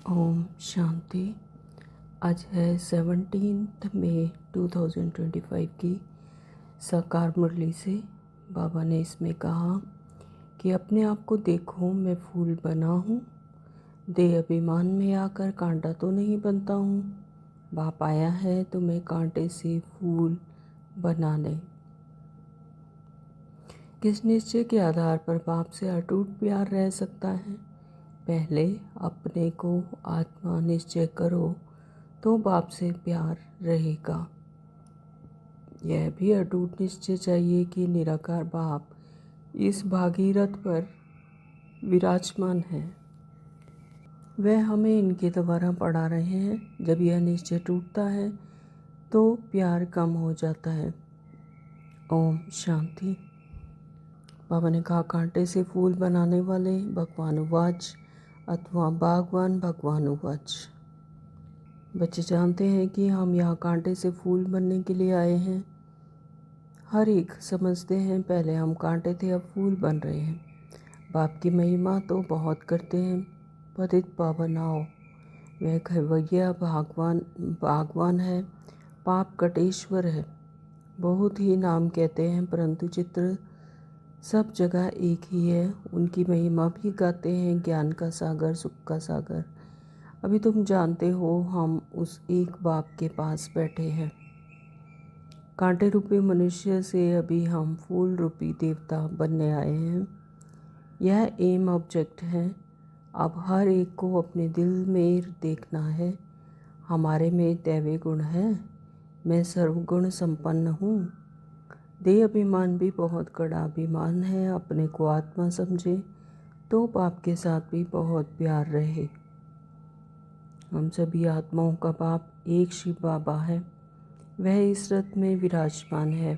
ओम शांति। आज है 17 मई 2025 की साकार मुरली से बाबा ने इसमें कहा कि अपने आप को देखो, मैं फूल बना हूँ। देह अभिमान में आकर कांटा तो नहीं बनता हूँ। बाप आया है तुम्हें कांटे से फूल बनाने। किस निश्चय के आधार पर बाप से अटूट प्यार रह सकता है? पहले अपने को आत्मा निश्चय करो तो बाप से प्यार रहेगा। यह भी अटूट निश्चय चाहिए कि निराकार बाप इस भागीरथ पर विराजमान है। वह हमें इनके द्वारा पढ़ा रहे हैं। जब यह निश्चय टूटता है तो प्यार कम हो जाता है। ओम शांति। बाबा ने कहा, कांटे से फूल बनाने वाले भगवान उवाच अथवा बागवान भगवान उवाच। बच्चे जानते हैं कि हम यहाँ कांटे से फूल बनने के लिए आए हैं। हर एक समझते हैं पहले हम कांटे थे, अब फूल बन रहे हैं। बाप की महिमा तो बहुत करते हैं। पतित पावन आओ, वह खैवैया बागवान है, पाप कटेश्वर है। बहुत ही नाम कहते हैं परंतु चित्र सब जगह एक ही है। उनकी महिमा भी गाते हैं, ज्ञान का सागर, सुख का सागर। अभी तुम जानते हो हम उस एक बाप के पास बैठे हैं। कांटे रूपी मनुष्य से अभी हम फूल रूपी देवता बनने आए हैं। यह एम ऑब्जेक्ट है। अब हर एक को अपने दिल में देखना है। हमारे में दैवी गुण है। मैं सर्वगुण संपन्न हूँ। देह अभिमान भी बहुत कड़ा अभिमान है। अपने को आत्मा समझे तो बाप के साथ भी बहुत प्यार रहे। हम सभी आत्माओं का बाप एक शिव बाबा है। वह इस रथ में विराजमान है।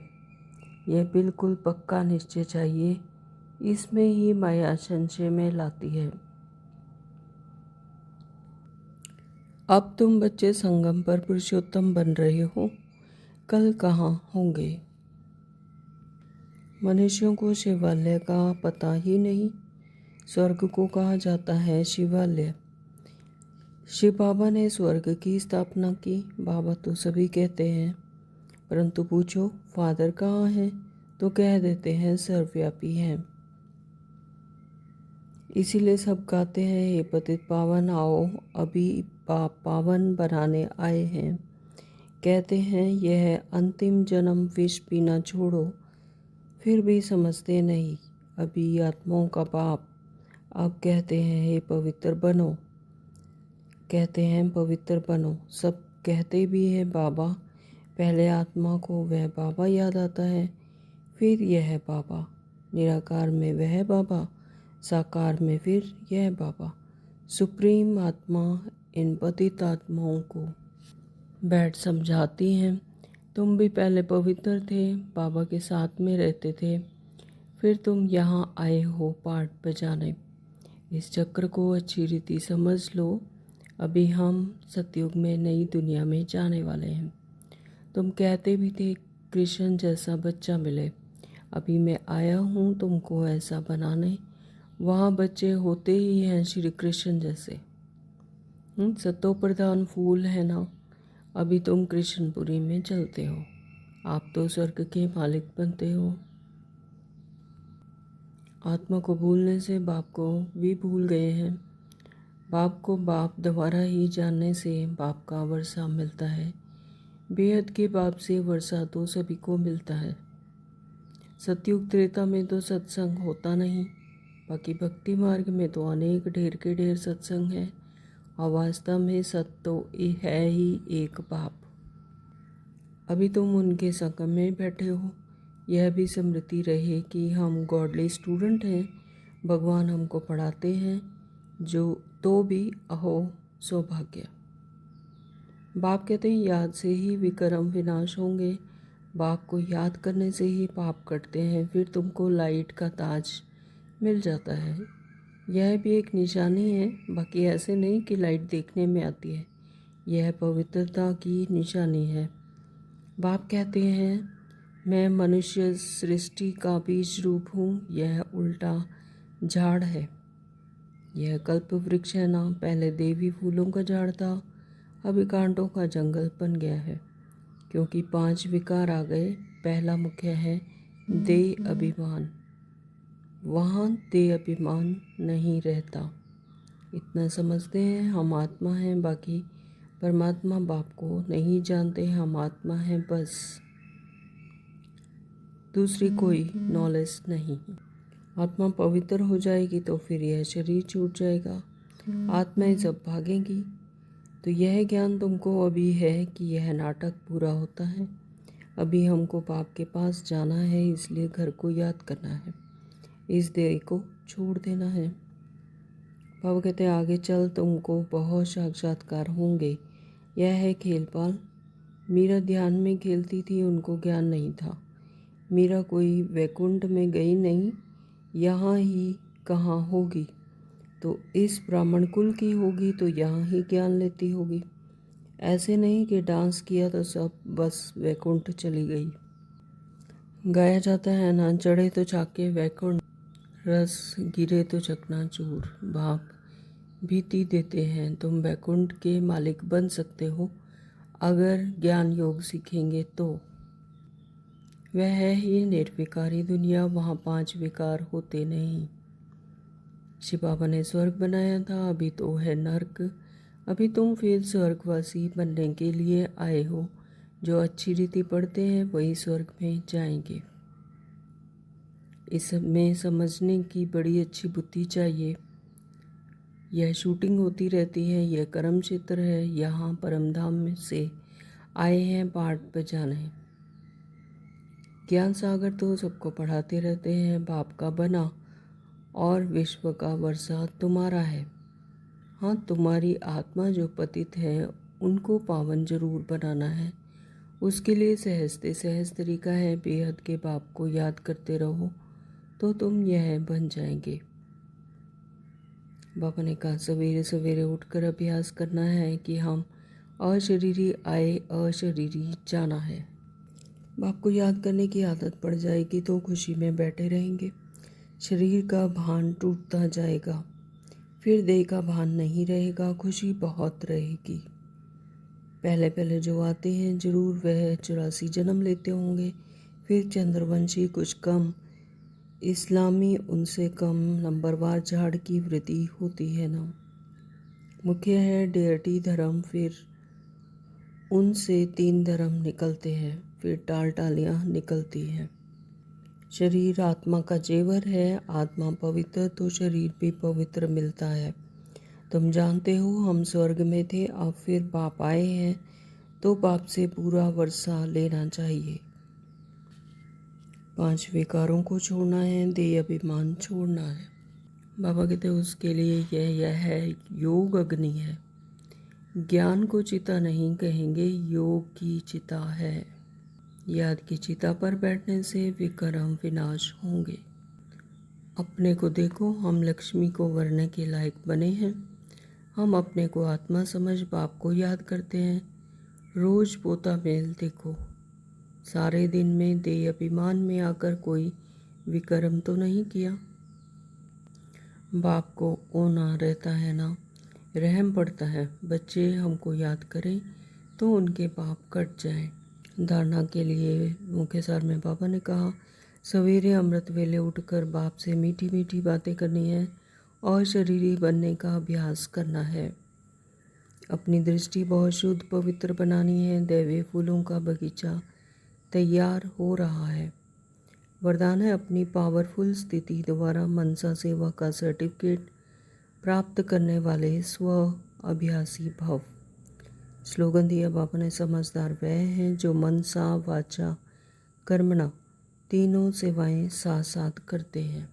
यह बिल्कुल पक्का निश्चय चाहिए। इसमें ही माया संशय में लाती है। अब तुम बच्चे संगम पर पुरुषोत्तम बन रहे हो। कल कहाँ होंगे? मनुष्यों को शिवालय का पता ही नहीं। स्वर्ग को कहा जाता है शिवालय। शिव बाबा ने स्वर्ग की स्थापना की। बाबा तो सभी कहते हैं, परंतु पूछो फादर कहाँ है तो कह देते हैं सर्वव्यापी हैं। इसीलिए सब गाते हैं, हे पतित पावन आओ, अभी बाप पावन बनाने आए हैं। कहते हैं यह अंतिम जन्म विष पीना छोड़ो, फिर भी समझते नहीं। अभी आत्माओं का बाप अब कहते हैं हे पवित्र बनो। कहते हैं पवित्र बनो। सब कहते भी हैं बाबा। पहले आत्मा को वह बाबा याद आता है, फिर यह बाबा। निराकार में वह बाबा, साकार में फिर यह बाबा। सुप्रीम आत्मा इन पतित आत्माओं को बैठ समझाती हैं, तुम भी पहले पवित्र थे, बाबा के साथ में रहते थे, फिर तुम यहाँ आए हो पाठ बजाने। इस चक्र को अच्छी रीति समझ लो। अभी हम सतयुग में नई दुनिया में जाने वाले हैं। तुम कहते भी थे कृष्ण जैसा बच्चा मिले। अभी मैं आया हूँ तुमको ऐसा बनाने। वहाँ बच्चे होते ही हैं श्री कृष्ण जैसे। सतो प्रधान फूल है ना। अभी तुम कृष्णपुरी में चलते हो। आप तो स्वर्ग के मालिक बनते हो। आत्मा को भूलने से बाप को भी भूल गए हैं। बाप को बाप द्वारा ही जानने से बाप का वर्षा मिलता है। बेहद के बाप से वर्षा तो सभी को मिलता है। सतयुग त्रेता में तो सत्संग होता नहीं। बाकी भक्ति मार्ग में तो अनेक ढेर के ढेर सत्संग है। और वास्तव में सत तो है ही एक बाप। अभी तुम उनके संगम में बैठे हो। यह भी स्मृति रहे कि हम गॉडली स्टूडेंट हैं। भगवान हमको पढ़ाते हैं, जो तो भी अहो सौभाग्य। बाप कहते हैं याद से ही विक्रम विनाश होंगे। बाप को याद करने से ही पाप कटते हैं। फिर तुमको लाइट का ताज मिल जाता है। यह भी एक निशानी है। बाकी ऐसे नहीं कि लाइट देखने में आती है। यह पवित्रता की निशानी है। बाप कहते हैं मैं मनुष्य सृष्टि का बीज रूप हूँ। यह उल्टा झाड़ है। यह कल्प वृक्ष है ना, पहले देवी फूलों का झाड़ था, अभी कांटों का जंगल बन गया है, क्योंकि 5 विकार आ गए। पहला मुख्य है देह अभिमान, वहाँ देह अभिमान नहीं रहता। इतना समझते हैं हम आत्मा हैं, बाकी परमात्मा बाप को नहीं जानते, हम आत्मा हैं बस, दूसरी कोई नॉलेज नहीं। आत्मा पवित्र हो जाएगी तो फिर यह शरीर छूट जाएगा, आत्माएं जब भागेंगी। तो यह ज्ञान तुमको अभी है कि यह नाटक पूरा होता है। अभी हमको बाप के पास जाना है, इसलिए घर को याद करना है, इस देह को छोड़ देना है। बाबा कहते हैं आगे चल तुमको बहुत साक्षात्कार होंगे। यह है खेलपाल। मीरा ध्यान में खेलती थी, उनको ज्ञान नहीं था। मीरा कोई वैकुंठ में गई नहीं, यहाँ ही कहाँ होगी, तो इस ब्राह्मण कुल की होगी तो यहाँ ही ज्ञान लेती होगी। ऐसे नहीं कि डांस किया तो सब बस वैकुंठ चली गई। गाया जाता है ना, चढ़े तो चाके वैकुंठ, रस गिरे तो चकनाचूर। बाप भीति देते हैं तुम वैकुंठ के मालिक बन सकते हो अगर ज्ञान योग सीखेंगे तो। वह है ही निर्विकारी दुनिया, वहाँ 5 विकार होते नहीं। शिव बाबा ने स्वर्ग बनाया था, अभी तो है नर्क। अभी तुम फिर स्वर्गवासी बनने के लिए आए हो। जो अच्छी रीति पढ़ते हैं वही स्वर्ग में जाएंगे। इसमें समझने की बड़ी अच्छी बुद्धि चाहिए। यह शूटिंग होती रहती है, यह कर्म क्षेत्र है, यहाँ परमधाम से आए हैं पाठ बजाने। ज्ञान सागर तो सबको पढ़ाते रहते हैं, बाप का बना और विश्व का वर्षा तुम्हारा है। हाँ, तुम्हारी आत्मा जो पतित है उनको पावन जरूर बनाना है। उसके लिए सहज तरीका है, बेहद के बाप को याद करते रहो तो तुम यह बन जाएंगे। बाबा ने कहा सवेरे सवेरे उठकर अभ्यास करना है कि हम अशरीरी आए अशरीरी जाना है। बाप को याद करने की आदत पड़ जाएगी तो खुशी में बैठे रहेंगे। शरीर का भान टूटता जाएगा, फिर देह का भान नहीं रहेगा, खुशी बहुत रहेगी। पहले पहले जो आते हैं जरूर वह 84 जन्म लेते होंगे, फिर चंद्रवंशी कुछ कम, इस्लामी उनसे कम, नंबरवार झाड़ की वृद्धि होती है ना। मुख्य है डेयटी धर्म, फिर उनसे 3 धर्म निकलते हैं, फिर टालियाँ निकलती हैं। शरीर आत्मा का जेवर है, आत्मा पवित्र तो शरीर भी पवित्र मिलता है। तुम जानते हो हम स्वर्ग में थे, अब फिर बाप आए हैं तो बाप से पूरा वर्षा लेना चाहिए। 5 विकारों को छोड़ना है, देह अभिमान छोड़ना है। बाबा कहते उसके लिए यह है योग अग्नि है। ज्ञान को चिता नहीं कहेंगे, योग की चिता है। याद की चिता पर बैठने से विक्रम विनाश होंगे। अपने को देखो, हम लक्ष्मी को वरने के लायक बने हैं। हम अपने को आत्मा समझ बाप को याद करते हैं। रोज पोता मेल देखो, सारे दिन में देह अभिमान में आकर कोई विक्रम तो नहीं किया। बाप को ओना रहता है ना, रहम पड़ता है। बच्चे हमको याद करें तो उनके पाप कट जाएं। धारणा के लिए मुख्य सार में बाबा ने कहा सवेरे अमृत वेले उठकर बाप से मीठी मीठी बातें करनी है और शरीरी बनने का अभ्यास करना है। अपनी दृष्टि बहुत शुद्ध पवित्र बनानी है। दैवीय फूलों का बगीचा तैयार हो रहा है। वरदान है अपनी पावरफुल स्थिति द्वारा मनसा सेवा का सर्टिफिकेट प्राप्त करने वाले स्व अभ्यासी भव। स्लोगन दिया बाबा ने समझदार वह हैं जो मनसा वाचा कर्मणा तीनों सेवाएं साथ साथ करते हैं।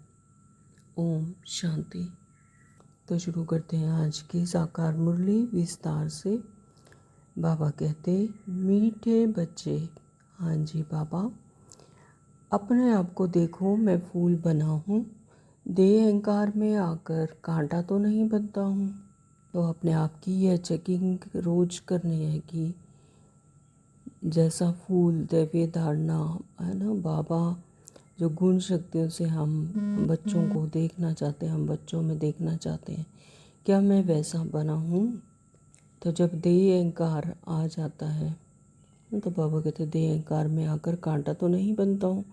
ओम शांति। तो शुरू करते हैं आज की साकार मुरली विस्तार से। बाबा कहते मीठे बच्चे, हाँ जी बाबा, अपने आप को देखो मैं फूल बना हूँ, देह अहंकार में आकर कांटा तो नहीं बनता हूँ। तो अपने आप की यह चेकिंग रोज करनी है कि जैसा फूल दैवीय धारणा है ना, बाबा जो गुण शक्तियों से हम बच्चों को देखना चाहते हैं, हम बच्चों में देखना चाहते हैं, क्या मैं वैसा बना हूँ? तो जब देह अहंकार आ जाता है तो बाबा कहते देह अहंकार में आकर कांटा तो नहीं बनता हूँ,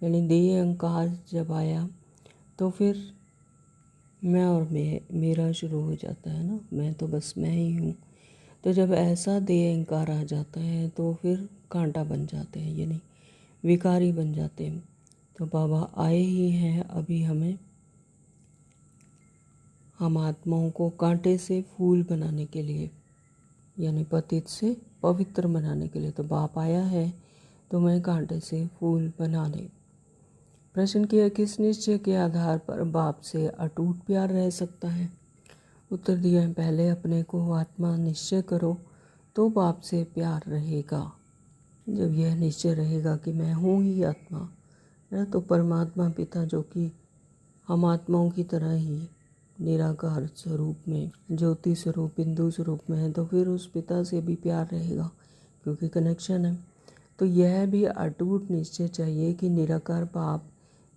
यानी देह अहंकार जब आया तो फिर मैं और मेरा शुरू हो जाता है ना, मैं तो बस मैं ही हूँ। तो जब ऐसा देह अहंकार आ जाता है तो फिर कांटा बन जाते हैं, यानी विकारी बन जाते हैं। तो बाबा आए ही हैं अभी हम आत्माओं को कांटे से फूल बनाने के लिए, यानी पतित से पवित्र बनाने के लिए। तो बाप आया है तो मैं कांटे से फूल बनाने। प्रश्न किया, किस निश्चय के आधार पर बाप से अटूट प्यार रह सकता है? उत्तर दिया है, पहले अपने को आत्मा निश्चय करो तो बाप से प्यार रहेगा। जब यह निश्चय रहेगा कि मैं हूँ ही आत्मा है, तो परमात्मा पिता जो कि हम आत्माओं की तरह ही निराकार स्वरूप में, ज्योति स्वरूप, बिंदु स्वरूप में है, तो फिर उस पिता से भी प्यार रहेगा क्योंकि कनेक्शन है। तो यह भी अटूट निश्चय चाहिए कि निराकार बाप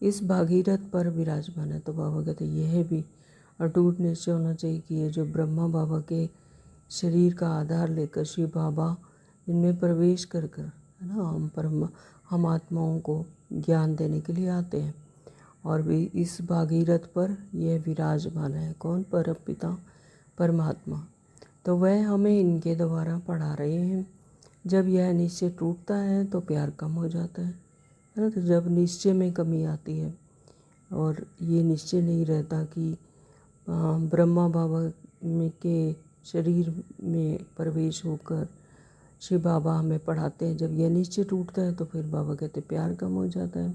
इस भागीरथ पर विराजमान है। तो बाबा कहते यह भी अटूट निश्चय होना चाहिए कि ये जो ब्रह्मा बाबा के शरीर का आधार लेकर शिव बाबा इनमें प्रवेश कर कर है ना, हम आत्माओं को ज्ञान देने के लिए आते हैं और भी इस भागीरथ पर यह विराजमान है। कौन? परम पिता परमात्मा। तो वह हमें इनके द्वारा पढ़ा रहे हैं। जब यह निश्चय टूटता है तो प्यार कम हो जाता है ना। तो जब निश्चय में कमी आती है और ये निश्चय नहीं रहता कि ब्रह्मा बाबा में के शरीर में प्रवेश होकर शिव बाबा हमें पढ़ाते हैं, जब यह निश्चय टूटता है तो फिर बाबा कहते प्यार कम हो जाता है।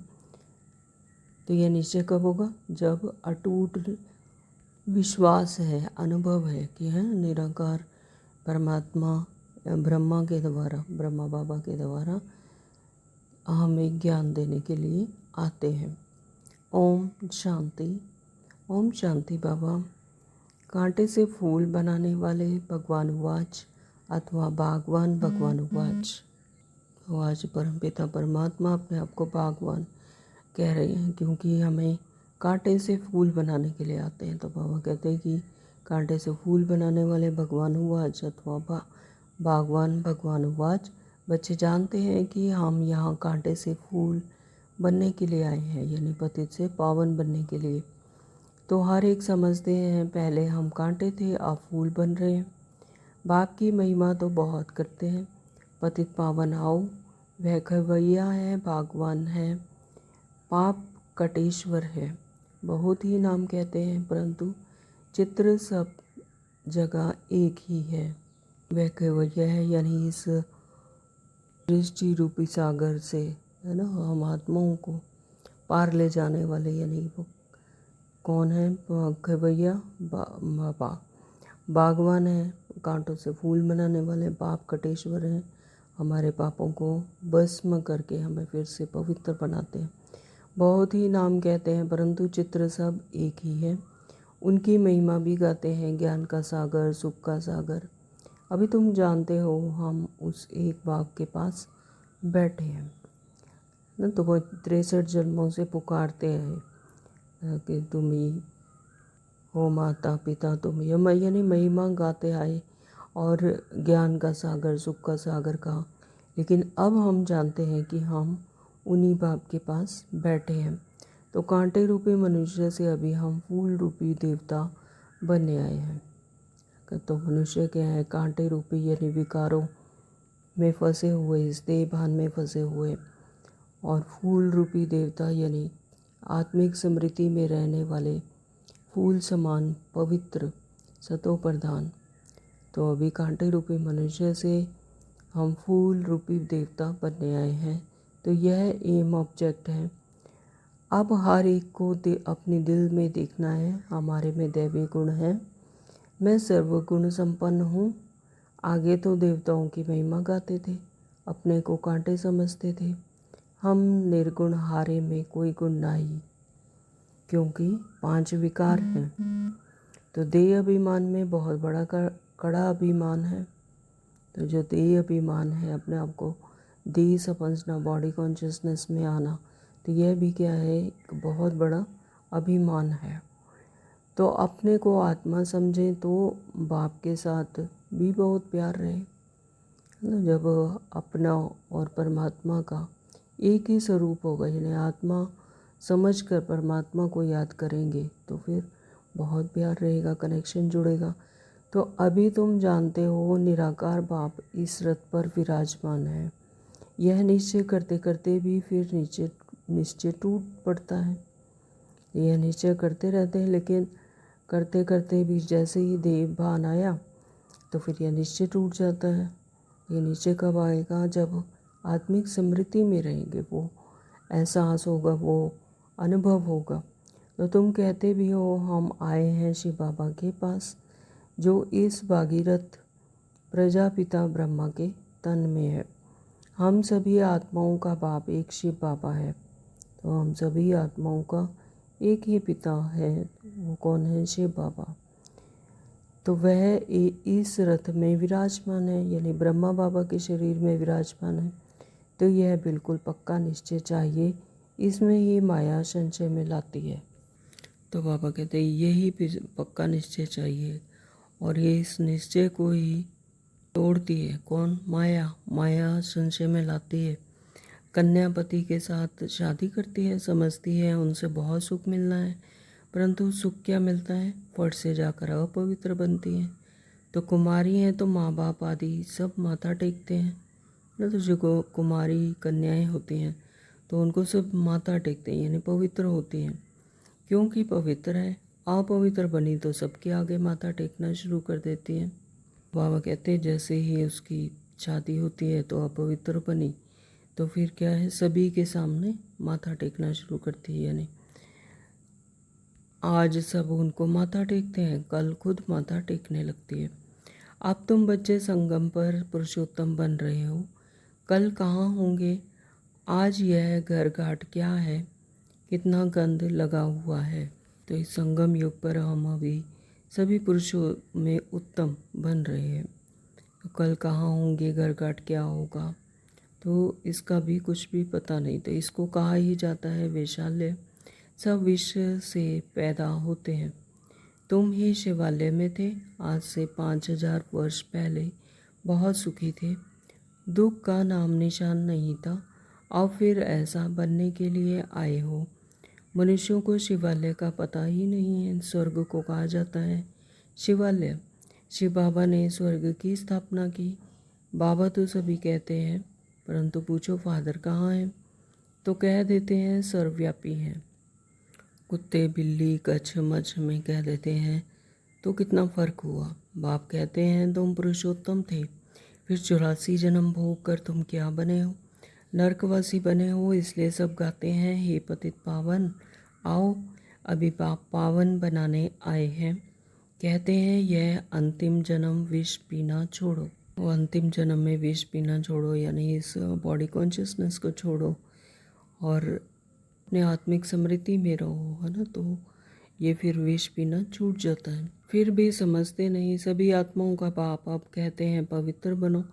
तो यह निश्चय कब होगा? जब अटूट विश्वास है, अनुभव है कि है निराकार परमात्मा ब्रह्मा के द्वारा, ब्रह्मा बाबा के द्वारा हमें ज्ञान देने के लिए आते हैं। ओम शांति। ओम शांति। बाबा कांटे से फूल बनाने वाले भगवान उवाच अथवा बागवान भगवान उवाच। तो आज परमपिता परमात्मा अपने आप को बागवान कह रहे हैं क्योंकि हमें कांटे से फूल बनाने के लिए आते हैं। तो बाबा कहते हैं कि कांटे से फूल बनाने वाले भगवान उवाच अथवा बागवान भगवान उवाच। बच्चे जानते हैं कि हम यहाँ कांटे से फूल बनने के लिए आए हैं, यानी पतित से पावन बनने के लिए। तो हर एक समझते हैं पहले हम कांटे थे, अब फूल बन रहे हैं। बाप की महिमा तो बहुत करते हैं। पतित पावन आओ, वह खवैया है, बागवान है, पाप कटेश्वर है। बहुत ही नाम कहते हैं परंतु चित्र सब जगह एक ही है। वह खवैया है, यानी इस दृष्टि रूपी सागर से है ना हम आत्माओं को पार ले जाने वाले, यानी वो कौन है? खवैया बागवान है, कांटों से फूल बनाने वाले, पाप कटेश्वर हैं, हमारे पापों को भस्म करके हमें फिर से पवित्र बनाते हैं। बहुत ही नाम कहते हैं परंतु चित्र सब एक ही है। उनकी महिमा भी गाते हैं, ज्ञान का सागर, सुख का सागर। अभी तुम जानते हो हम उस एक बाग के पास बैठे हैं ना, तो वो 63 जन्मों से पुकारते हैं कि तुम ही हो माता पिता, तुम ही, यानी महिमा गाते आए और ज्ञान का सागर, सुख का सागर कहा। लेकिन अब हम जानते हैं कि हम उन्हीं बाप के पास बैठे हैं। तो कांटे रूपी मनुष्य से अभी हम फूल रूपी देवता बनने आए हैं। तो मनुष्य क्या है? कांटे रूपी यानी विकारों में फंसे हुए, इस देहभान में फंसे हुए, और फूल रूपी देवता यानी आत्मिक स्मृति में रहने वाले फूल समान पवित्र सतो प्रधान। तो अभी कांटे रूपी मनुष्य से हम फूल रूपी देवता बनने आए हैं। तो यह एम ऑब्जेक्ट है। अब हर एक को अपने दिल में देखना है, हमारे में दैवी गुण है, मैं सर्वगुण संपन्न हूँ। आगे तो देवताओं की महिमा गाते थे, अपने को कांटे समझते थे। हम निर्गुण, हारे में कोई गुण नहीं, क्योंकि 5 विकार हैं। तो देह अभिमान में बहुत बड़ा कड़ा अभिमान है। तो जो देह अभिमान है, अपने आप को देह समझना, बॉडी कॉन्शियसनेस में आना, तो यह भी क्या है, एक बहुत बड़ा अभिमान है। तो अपने को आत्मा समझें तो बाप के साथ भी बहुत प्यार रहे। जब अपना और परमात्मा का एक ही स्वरूप होगा, यानी आत्मा समझकर परमात्मा को याद करेंगे तो फिर बहुत प्यार रहेगा, कनेक्शन जुड़ेगा। तो अभी तुम जानते हो निराकार बाप इस रथ पर विराजमान है। यह निश्चय करते करते भी फिर निश्चय टूट पड़ता है। यह निश्चय करते रहते हैं, लेकिन करते करते भी जैसे ही देव भान आया तो फिर यह निश्चय टूट जाता है। ये निश्चय कब आएगा? जब आत्मिक स्मृति में रहेंगे, वो एहसास होगा, वो अनुभव होगा। तो तुम कहते भी हो हम आए हैं शिव बाबा के पास, जो इस भागीरथ प्रजापिता ब्रह्मा के तन में है। हम सभी आत्माओं का बाप एक शिव बाबा है। तो हम सभी आत्माओं का एक ही पिता है, वो कौन है? शिव बाबा। तो वह इस रथ में विराजमान है, यानी ब्रह्मा बाबा के शरीर में विराजमान है। तो यह बिल्कुल पक्का निश्चय चाहिए, इसमें ही माया संशय में लाती है। तो बाबा कहते हैं यही पक्का निश्चय चाहिए, और ये इस निश्चय को ही तोड़ती है। कौन? माया। माया संशय में लाती है। कन्यापति के साथ शादी करती है, समझती है उनसे बहुत सुख मिलना है, परंतु सुख क्या मिलता है? फट से जाकर अपवित्र बनती हैं। तो कुमारी हैं तो माँ बाप आदि सब माथा टेकते हैं ना। तो जो कुमारी कन्याएं होती हैं तो उनको सब माथा टेकते हैं, यानी पवित्र होती हैं, क्योंकि पवित्र है। अपवित्र बनी तो सबके आगे माथा टेकना शुरू कर देती हैं। बाबा कहते हैं जैसे ही उसकी शादी होती है तो अपवित्र बनी तो फिर क्या है, सभी के सामने माथा टेकना शुरू करती है। यानी आज सब उनको माथा टेकते हैं, कल खुद माथा टेकने लगती है। अब तुम बच्चे संगम पर पुरुषोत्तम बन रहे हो, कल कहाँ होंगे? आज यह घर घाट क्या है, कितना गंध लगा हुआ है। तो इस संगम युग पर हम अभी सभी पुरुषों में उत्तम बन रहे हैं। तो कल कहाँ होंगे, घर घाट क्या होगा, तो इसका भी कुछ भी पता नहीं। तो इसको कहा ही जाता है वैशाल्य। सब विश्व से पैदा होते हैं। तुम ही शिवालय में थे आज से 5000 वर्ष पहले, बहुत सुखी थे, दुख का नाम निशान नहीं था। अब फिर ऐसा बनने के लिए आए हो। मनुष्यों को शिवालय का पता ही नहीं है। स्वर्ग को कहा जाता है शिवालय। शिव बाबा ने स्वर्ग की स्थापना की। बाबा तो सभी कहते हैं, परंतु पूछो फादर कहाँ हैं, तो कह देते हैं सर्वव्यापी हैं। कुत्ते बिल्ली कच्छ मच्छ में कह देते हैं, तो कितना फ़र्क हुआ। बाप कहते हैं तुम पुरुषोत्तम थे, फिर 84 जन्म भोग कर तुम क्या बने हो? नरकवासी बने हो। इसलिए सब गाते हैं हे पतित पावन, आओ अभी बाप पावन बनाने आए हैं। कहते हैं यह अंतिम जन्म विष पीना छोड़ो। वो अंतिम जन्म में विष पीना छोड़ो, यानी इस बॉडी कॉन्शियसनेस को छोड़ो और अपने आत्मिक स्मृति में रहो, है ना। तो ये फिर विष पीना छूट जाता है। फिर भी समझते नहीं। सभी आत्माओं का बाप अब कहते हैं पवित्र बनो।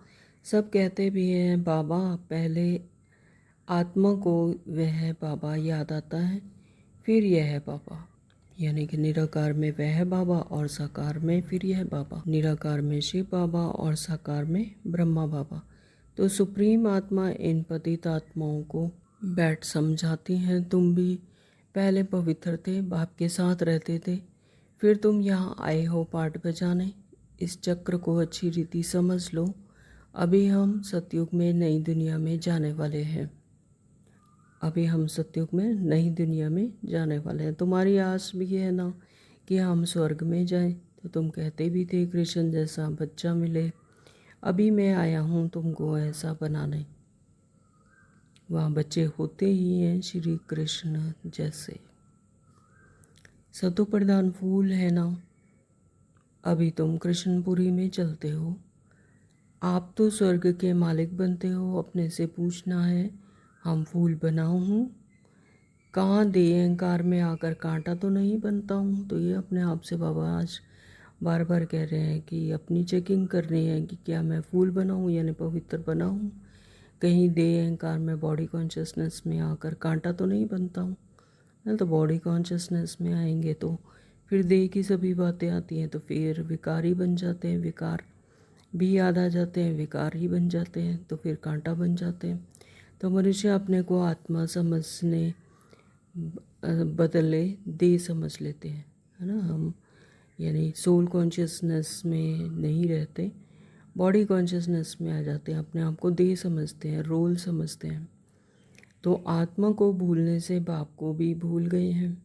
सब कहते भी हैं बाबा, पहले आत्मा को वह बाबा याद आता है, फिर यह है बाबा। यानी कि निराकार में वह बाबा और साकार में फिर यह बाबा। निराकार में शिव बाबा और साकार में ब्रह्मा बाबा। तो सुप्रीम आत्मा इन पतित आत्माओं को बैठ समझाती हैं, तुम भी पहले पवित्र थे, बाप के साथ रहते थे, फिर तुम यहाँ आए हो पाठ बजाने। इस चक्र को अच्छी रीति समझ लो। अभी हम सतयुग में नई दुनिया में जाने वाले हैं। अभी हम सतयुग में नई दुनिया में जाने वाले हैं। तुम्हारी आस भी है ना कि हम स्वर्ग में जाएं। तो तुम कहते भी थे कृष्ण जैसा बच्चा मिले। अभी मैं आया हूँ तुमको ऐसा बनाने। वहाँ बच्चे होते ही हैं श्री कृष्ण जैसे। सतो प्रधान फूल है ना। अभी तुम कृष्णपुरी में चलते हो। आप तो स्वर्ग के मालिक बनते हो। अपने से पूछना है हम फूल बना हूँ कहाँ, दे अहंकार में आकर कांटा तो नहीं बनता हूँ। तो ये अपने आप से बाबा आज बार बार कह रहे हैं कि अपनी चेकिंग करनी है कि क्या मैं फूल बना हूँ यानी पवित्र बना हूँ। कहीं देह अहंकार में बॉडी कॉन्शियसनेस में आकर कांटा तो नहीं बनता हूँ ना। तो बॉडी कॉन्शियसनेस में आएंगे तो फिर देह की सभी बातें आती हैं, तो फिर विकार ही बन जाते हैं, विकार भी याद आ जाते हैं, विकार ही बन जाते हैं, तो फिर कांटा बन जाते हैं। तो मनुष्य अपने को आत्मा समझने बदले देह समझ लेते हैं, है ना। हम यानी सोल कॉन्शियसनेस में नहीं रहते, बॉडी कॉन्शियसनेस में आ जाते हैं, अपने आप को देह समझते हैं, रोल समझते हैं। तो आत्मा को भूलने से बाप को भी भूल गए हैं।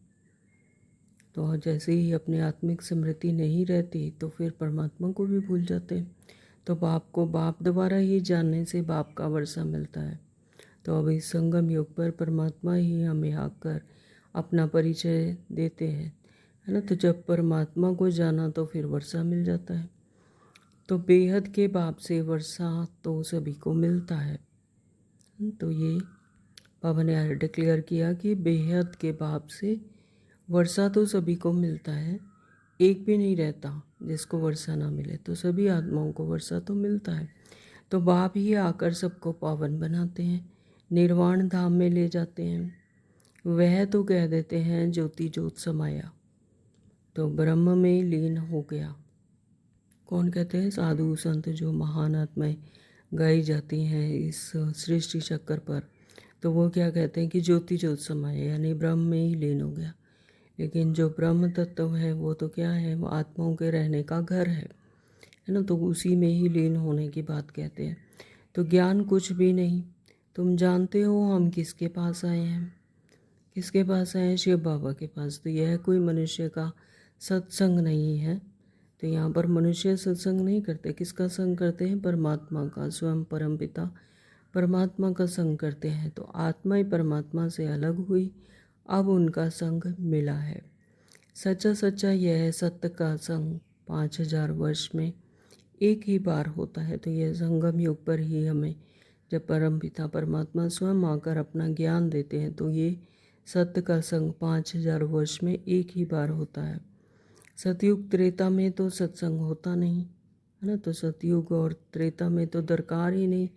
तो जैसे ही अपनी आत्मिक स्मृति नहीं रहती तो फिर परमात्मा को भी भूल जाते हैं। तो बाप को बाप द्वारा ही जानने से बाप का वर्षा मिलता है। तो अब इस संगम युग पर परमात्मा ही हमें आकर अपना परिचय देते हैं, है ना। तो जब परमात्मा को जाना तो फिर वर्षा मिल जाता है। तो बेहद के बाप से वर्षा तो सभी को मिलता है। तो ये बाबा ने डिक्लेयर किया कि बेहद के बाप से वर्षा तो सभी को मिलता है, एक भी नहीं रहता जिसको वर्षा ना मिले। तो सभी आत्माओं को वर्षा तो मिलता है। तो बाप ही आकर सबको पावन बनाते हैं, निर्वाण धाम में ले जाते हैं। वह तो कह देते हैं ज्योति ज्योत समाया, तो ब्रह्म में लीन हो गया। कौन कहते हैं? साधु संत, जो महान आत्माएं गाई जाती हैं इस सृष्टि चक्कर पर, तो वो क्या कहते हैं कि ज्योति ज्योत समाया, यानी ब्रह्म में ही लीन हो गया। लेकिन जो ब्रह्म तत्व है वो तो क्या है? वो आत्माओं के रहने का घर है ना। तो उसी में ही लीन होने की बात कहते हैं। तो ज्ञान कुछ भी नहीं। तुम जानते हो हम किसके पास आए हैं? किसके पास आए हैं? शिव बाबा के पास। तो यह कोई मनुष्य का सत्संग नहीं है। तो यहाँ पर मनुष्य सत्संग नहीं करते, किसका संग करते हैं? परमात्मा का। स्वयं परमपिता परमात्मा का संग करते हैं। तो आत्मा ही परमात्मा से अलग हुई, अब उनका संग मिला है। सच्चा सच्चा यह सत्य का संग 5000 वर्ष में एक ही बार होता है। तो यह संगम युग पर ही हमें जब परमपिता परमात्मा स्वयं आकर अपना ज्ञान देते हैं, तो ये सत्य का संग 5000 वर्ष में एक ही बार होता है। सतयुग त्रेता में तो सत्संग होता नहीं, है ना। तो सतयुग और त्रेता में तो दरकार ही नहीं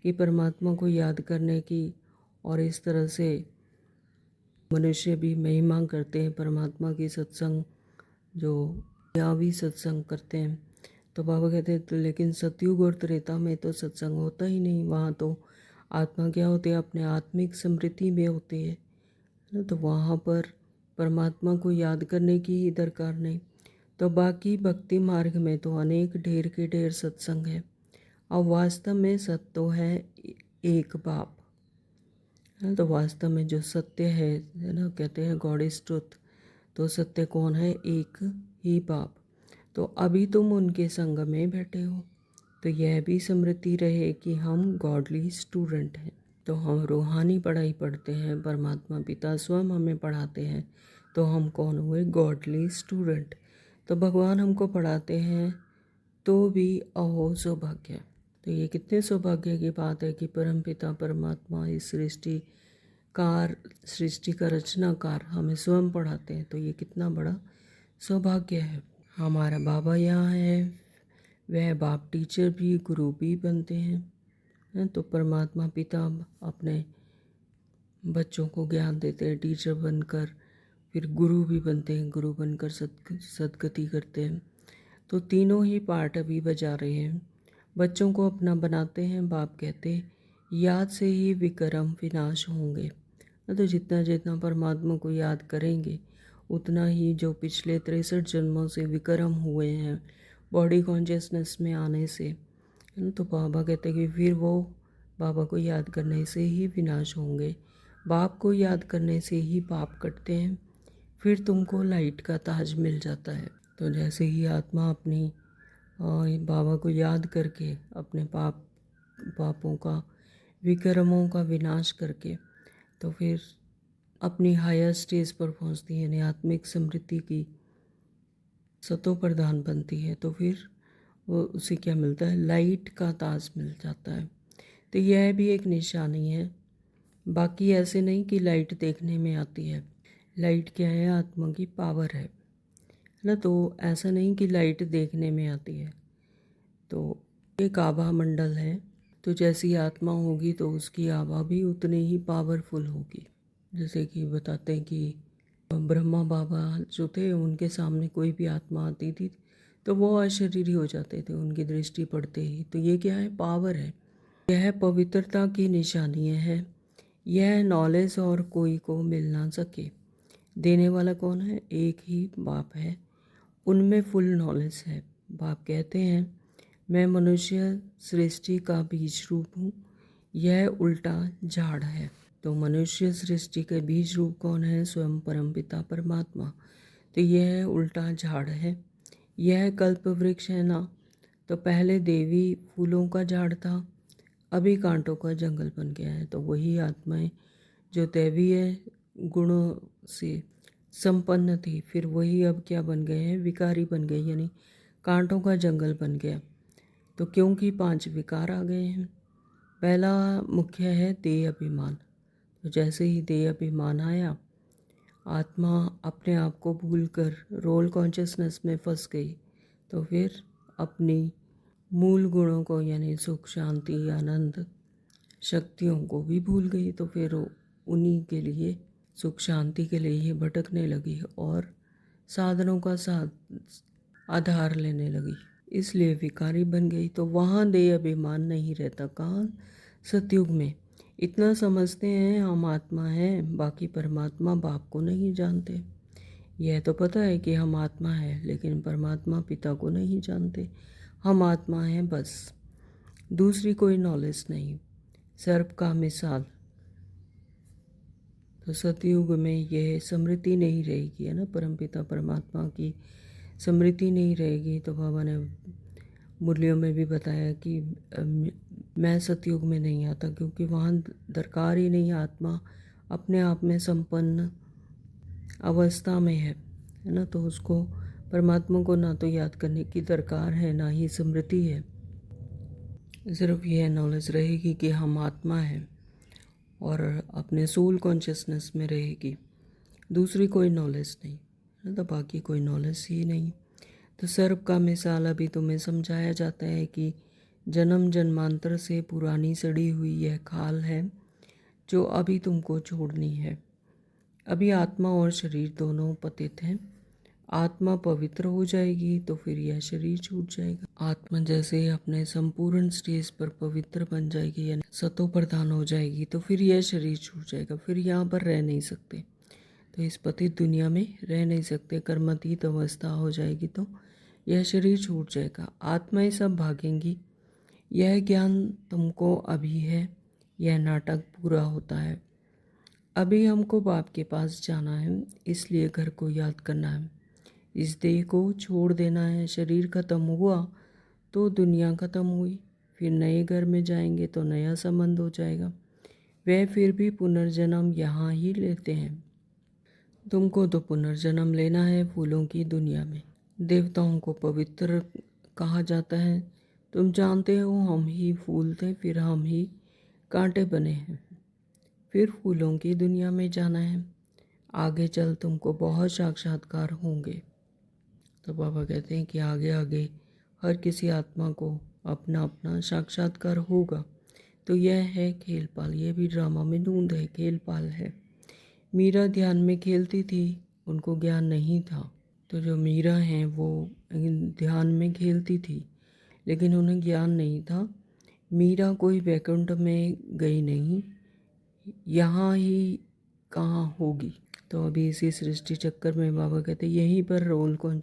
कि परमात्मा को याद करने की। और इस तरह से मनुष्य भी महिमा करते हैं परमात्मा की, सत्संग जो यहाँ भी सत्संग करते हैं। तो बाबा कहते हैं तो लेकिन सतयुग और त्रेता में तो सत्संग होता ही नहीं। वहाँ तो आत्मा क्या होती है? अपने आत्मिक स्मृति में होती है ना। तो वहाँ पर परमात्मा को याद करने की ही दरकार नहीं। तो बाकी भक्ति मार्ग में तो अनेक ढेर के ढेर सत्संग है। और वास्तव में सत्य तो है एक बाप, है। तो वास्तव में जो सत्य है ना, कहते हैं गॉड इज ट्रुथ। तो सत्य कौन है? एक ही बाप। तो अभी तुम उनके संग में बैठे हो, तो यह भी स्मृति रहे कि हम गॉडली स्टूडेंट हैं। तो हम रूहानी पढ़ाई पढ़ते हैं, परमात्मा पिता स्वयं हमें पढ़ाते हैं, तो हम कौन हुए? Godly student. तो भगवान हमको पढ़ाते हैं तो भी अहो सौभाग्य। तो ये कितने सौभाग्य की बात है कि परमपिता परमात्मा इस सृष्टि का रचनाकार हमें स्वयं पढ़ाते हैं। तो ये कितना बड़ा सौभाग्य है। हमारा बाबा यहाँ है, वह बाप टीचर भी गुरु भी बनते हैं। तो परमात्मा पिता अपने बच्चों को ज्ञान देते हैं टीचर बनकर, फिर गुरु भी बनते हैं, गुरु बनकर सदगति करते हैं। तो तीनों ही पार्ट अभी बजा रहे हैं। बच्चों को अपना बनाते हैं। बाप कहते याद से ही विक्रम विनाश होंगे। तो जितना जितना परमात्मा को याद करेंगे उतना ही जो पिछले 63 जन्मों से विक्रम हुए हैं बॉडी कॉन्शियसनेस में आने से, तो बाबा कहते हैं कि फिर वो बाबा को याद करने से ही विनाश होंगे। बाप को याद करने से ही पाप कटते हैं, फिर तुमको लाइट का ताज मिल जाता है। तो जैसे ही आत्मा अपनी बाबा को याद करके अपने पापों का, विक्रमों का विनाश करके तो फिर अपनी हायर स्टेज पर पहुंचती है, यानी आत्मिक स्मृति की सतो प्रधान बनती है। तो फिर वो उसे क्या मिलता है? लाइट का ताज मिल जाता है। तो यह भी एक निशानी है। बाकी ऐसे नहीं कि लाइट देखने में आती है। लाइट क्या है? आत्मा की पावर है ना। तो ऐसा नहीं कि लाइट देखने में आती है। तो एक आभा मंडल है, तो जैसी आत्मा होगी तो उसकी आभा भी उतनी ही पावरफुल होगी। जैसे कि बताते हैं कि ब्रह्मा बाबा जो थे उनके सामने कोई भी आत्मा आती थी तो वो अशरीरी हो जाते थे उनकी दृष्टि पड़ते ही। तो ये क्या है? पावर है। यह पवित्रता की निशानी है। यह नॉलेज और कोई को मिल ना सके। देने वाला कौन है? एक ही बाप है। उनमें फुल नॉलेज है। बाप कहते हैं मैं मनुष्य सृष्टि का बीज रूप हूँ। यह उल्टा झाड़ है। तो मनुष्य सृष्टि के बीज रूप कौन है? स्वयं परमपिता परमात्मा। तो यह उल्टा झाड़ है। यह कल्प वृक्ष है ना। तो पहले देवी फूलों का झाड़ था, अभी कांटों का जंगल बन गया है। तो वही आत्माएं जो दैवीय गुणों से संपन्न थी, फिर वही अब क्या बन गए हैं? विकारी बन गए, यानी कांटों का जंगल बन गया। तो क्योंकि 5 विकार आ गए हैं। पहला मुख्य है देह अभिमान। तो जैसे ही देह अभिमान आया, आत्मा अपने आप को भूलकर रोल कॉन्शियसनेस में फंस गई। तो फिर अपनी मूल गुणों को यानी सुख शांति आनंद शक्तियों को भी भूल गई। तो फिर उन्हीं के लिए सुख शांति के लिए ही भटकने लगी और साधनों का आधार लेने लगी, इसलिए विकारी बन गई। तो वहाँ देह अभिमान नहीं रहता। कहाँ? सतयुग में। इतना समझते हैं हम आत्मा हैं, बाकी परमात्मा बाप को नहीं जानते। यह तो पता है कि हम आत्मा हैं, लेकिन परमात्मा पिता को नहीं जानते। हम आत्मा हैं बस, दूसरी कोई नॉलेज नहीं। सर्प का मिसाल। तो सतयुग में यह स्मृति नहीं रहेगी, है ना, परमपिता परमात्मा की स्मृति नहीं रहेगी। तो बाबा ने मुरलियों में भी बताया कि मैं सतयुग में नहीं आता, क्योंकि वहाँ दरकार ही नहीं। आत्मा अपने आप में संपन्न अवस्था में है ना। तो उसको परमात्मा को ना तो याद करने की दरकार है, ना ही स्मृति है। सिर्फ यह नॉलेज रहेगी कि हम आत्मा हैं और अपने सोल कॉन्शियसनेस में रहेगी, दूसरी कोई नॉलेज नहीं है। तो बाकी कोई नॉलेज ही नहीं। तो सर्प का मिसाल अभी तुम्हें समझाया जाता है कि जन्म जन्मांतर से पुरानी सड़ी हुई यह खाल है जो अभी तुमको छोड़नी है। अभी आत्मा और शरीर दोनों पतित हैं। आत्मा पवित्र हो जाएगी तो फिर यह शरीर छूट जाएगा। आत्मा जैसे अपने संपूर्ण स्टेज पर पवित्र बन जाएगी, यानी सतो प्रधान हो जाएगी, तो फिर यह शरीर छूट जाएगा। फिर यहाँ पर रह नहीं सकते। तो इस पतित दुनिया में रह नहीं सकते। कर्मातीत अवस्था हो जाएगी तो यह शरीर छूट जाएगा। आत्माएं सब भागेंगी। यह ज्ञान तुमको अभी है। यह नाटक पूरा होता है। अभी हमको बाप के पास जाना है, इसलिए घर को याद करना है। इस देह को छोड़ देना है। शरीर खत्म हुआ तो दुनिया खत्म हुई। फिर नए घर में जाएंगे तो नया संबंध हो जाएगा। वह फिर भी पुनर्जन्म यहाँ ही लेते हैं। तुमको तो पुनर्जन्म लेना है फूलों की दुनिया में। देवताओं को पवित्र कहा जाता है। तुम जानते हो हम ही फूल थे, फिर हम ही कांटे बने हैं। फिर फूलों की दुनिया में जाना है। आगे चल तुमको बहुत साक्षात्कार होंगे। तो बाबा कहते हैं कि आगे आगे हर किसी आत्मा को अपना अपना साक्षात्कार होगा। तो यह है खेलपाल। ये भी ड्रामा में ढूंढ है, खेलपाल है। मीरा ध्यान में खेलती थी, उनको ज्ञान नहीं था। तो जो मीरा हैं वो ध्यान में खेलती थी, लेकिन उन्हें ज्ञान नहीं था। मीरा कोई वैकुंठ में गई नहीं, यहाँ ही कहाँ होगी। तो अभी इसी सृष्टि चक्कर में बाबा कहते यहीं पर रोल कौन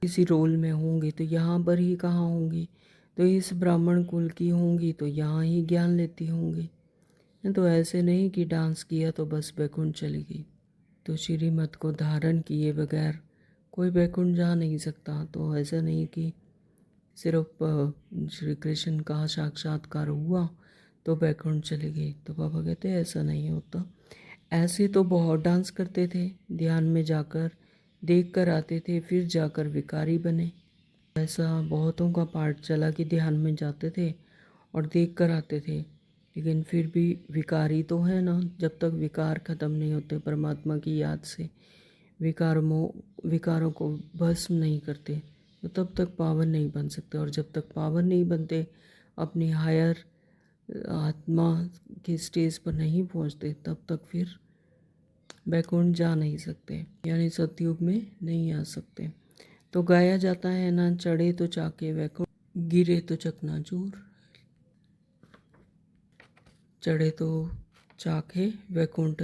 किसी रोल में होंगी तो यहाँ पर ही कहाँ होंगी। तो इस ब्राह्मण कुल की होंगी तो यहाँ ही ज्ञान लेती होंगी। तो ऐसे नहीं कि डांस किया तो बस बैकुंठ चली गई। तो श्रीमत को धारण किए बगैर कोई बैकुंठ जा नहीं सकता। तो ऐसा नहीं कि सिर्फ श्री कृष्ण का साक्षात्कार हुआ तो बैकुंठ चली गई। तो बाबा कहते ऐसा नहीं होता। ऐसे तो बहुत डांस करते थे, ध्यान में जाकर देख कर आते थे, फिर जाकर विकारी बने। ऐसा बहुतों का पार्ट चला कि ध्यान में जाते थे और देख कर आते थे, लेकिन फिर भी विकारी तो है ना। जब तक विकार खत्म नहीं होते परमात्मा की याद से, विकारों को भस्म नहीं करते, तो तब तक पावन नहीं बन सकते। और जब तक पावन नहीं बनते, अपनी हायर आत्मा के स्टेज पर नहीं पहुंचते तब तक फिर वैकुंठ जा नहीं सकते, यानी सतयुग में नहीं आ सकते। तो गाया जाता है ना, चढ़े तो चाके वैकुंठ, गिरे तो चकनाचूर। चढ़े तो चाके वैकुंठ,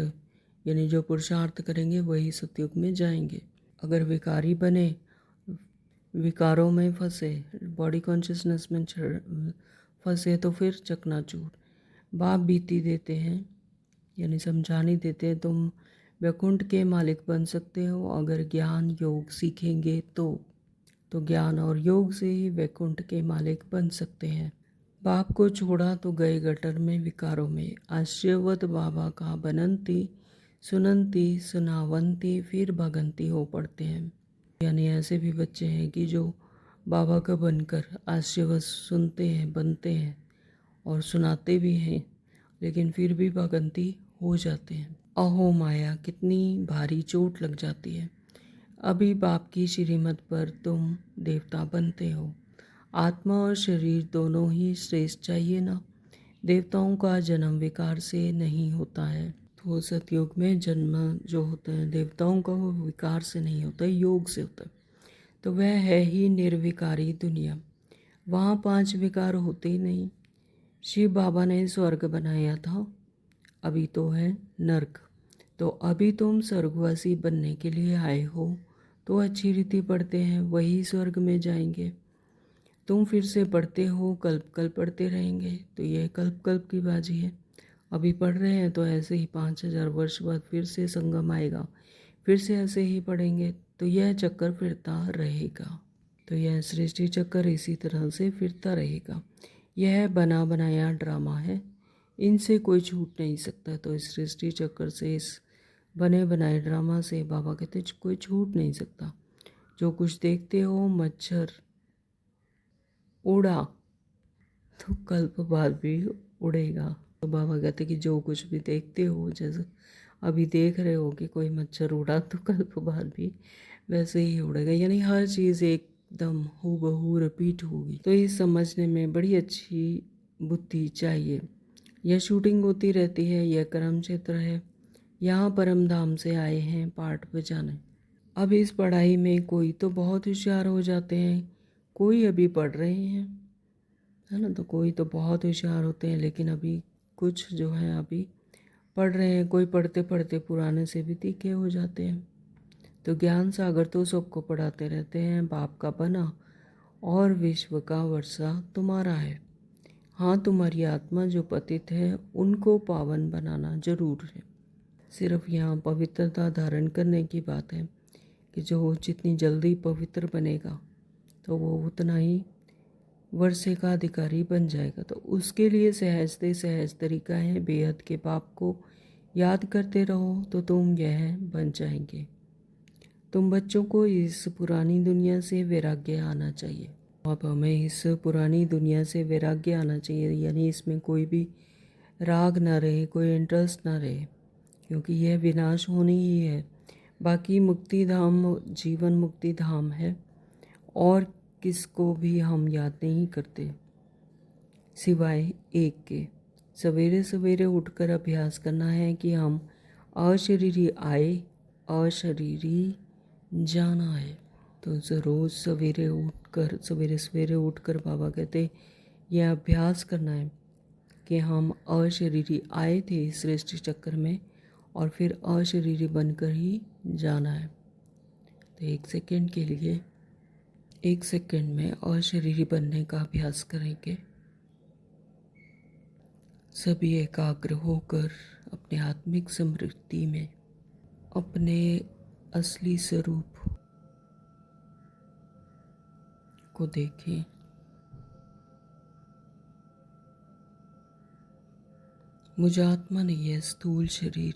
यानी जो पुरुषार्थ करेंगे वही सतयुग में जाएंगे। अगर विकारी बने, विकारों में फंसे, बॉडी कॉन्शियसनेस में फंसे तो फिर चकनाचूर। बाप बीती देते हैं, यानी समझाने देते हैं तुम वैकुंठ के मालिक बन सकते हो अगर ज्ञान योग सीखेंगे तो ज्ञान और योग से ही वैकुंठ के मालिक बन सकते हैं। बाप को छोड़ा तो गए गटर में विकारों में, आश्चर्यवत बाबा का बनंती सुनंती सुनावंती फिर भगंती हो पड़ते हैं। यानी ऐसे भी बच्चे हैं कि जो बाबा का बनकर आश्चर्यवत सुनते हैं, बनते हैं और सुनाते भी हैं, लेकिन फिर भी भगंती हो जाते हैं। अहो माया, कितनी भारी चोट लग जाती है। अभी बाप की श्रीमत पर तुम देवता बनते हो। आत्मा और शरीर दोनों ही श्रेष्ठ चाहिए ना। देवताओं का जन्म विकार से नहीं होता है। तो सतयुग में जन्म जो होता है देवताओं का, वो विकार से नहीं होता, योग से होता है। तो वह है ही निर्विकारी दुनिया, वहाँ 5 विकार होते ही नहीं। शिव बाबा ने स्वर्ग बनाया था, अभी तो है नर्क। तो अभी तुम स्वर्गवासी बनने के लिए आए हो, तो अच्छी रीति पढ़ते हैं वही स्वर्ग में जाएंगे। तुम फिर से पढ़ते हो, कल्प कल्प पढ़ते रहेंगे, तो यह कल्प कल्प की बाजी है। अभी पढ़ रहे हैं तो ऐसे ही 5000 वर्ष बाद फिर से संगम आएगा, फिर से ऐसे ही पढ़ेंगे, तो यह चक्कर फिरता रहेगा। तो यह सृष्टि चक्कर इसी तरह से फिरता रहेगा। यह बना बनाया ड्रामा है, इनसे कोई छूट नहीं सकता। तो इस सृष्टि चक्कर से, इस बने बनाए ड्रामा से बाबा कहते कोई छूट नहीं सकता। जो कुछ देखते हो, मच्छर उड़ा तो कल्प बाद भी उड़ेगा। तो बाबा कहते कि जो कुछ भी देखते हो, जैसे अभी देख रहे हो कि कोई मच्छर उड़ा, तो कल्प बाद भी वैसे ही उड़ेगा। यानी हर चीज़ एकदम हूबहू रिपीट होगी। तो ये समझने में बड़ी अच्छी बुद्धि चाहिए। यह शूटिंग होती रहती है, यह कर्म क्षेत्र है, यहाँ परम धाम से आए हैं पाठ बजाने। अब इस पढ़ाई में कोई तो बहुत होशियार हो जाते हैं, कोई अभी पढ़ रहे हैं, है ना। तो कोई तो बहुत होशियार होते हैं, लेकिन अभी कुछ जो है अभी पढ़ रहे हैं। कोई पढ़ते पढ़ते पुराने से भी तीखे हो जाते हैं। तो ज्ञान सागर तो सबको पढ़ाते रहते हैं। बाप का बना और विश्व का वर्षा तुम्हारा है। हाँ, तुम्हारी आत्मा जो पतित है उनको पावन बनाना जरूर है। सिर्फ यहाँ पवित्रता धारण करने की बात है कि जो जितनी जल्दी पवित्र बनेगा तो वो उतना ही वर्षे का अधिकारी बन जाएगा। तो उसके लिए सहज से सहज तरीका है, बेहद के बाप को याद करते रहो तो तुम यह बन जाएंगे। तुम बच्चों को इस पुरानी दुनिया से वैराग्य आना चाहिए। अब हमें इस पुरानी दुनिया से वैराग्य आना चाहिए, यानी इसमें कोई भी राग ना रहे, कोई इंटरेस्ट ना रहे, क्योंकि यह विनाश होनी ही है। बाकी मुक्ति धाम जीवन मुक्ति धाम है, और किसको भी हम याद नहीं करते सिवाय एक के। सवेरे सवेरे उठकर अभ्यास करना है कि हम अशरीरी आए, अशरीरी जाना है। तो रोज़ सवेरे सवेरे उठकर बाबा कहते यह अभ्यास करना है कि हम अशरीरी आए थे इस सृष्टि चक्कर में, और फिर अशरीरी बनकर ही जाना है। तो 1 सेकंड में अशरीरी बनने का अभ्यास करेंगे। सभी एकाग्र होकर अपने आत्मिक समृद्धि में अपने असली स्वरूप को देखें। मुझ आत्मा ने यह स्थूल शरीर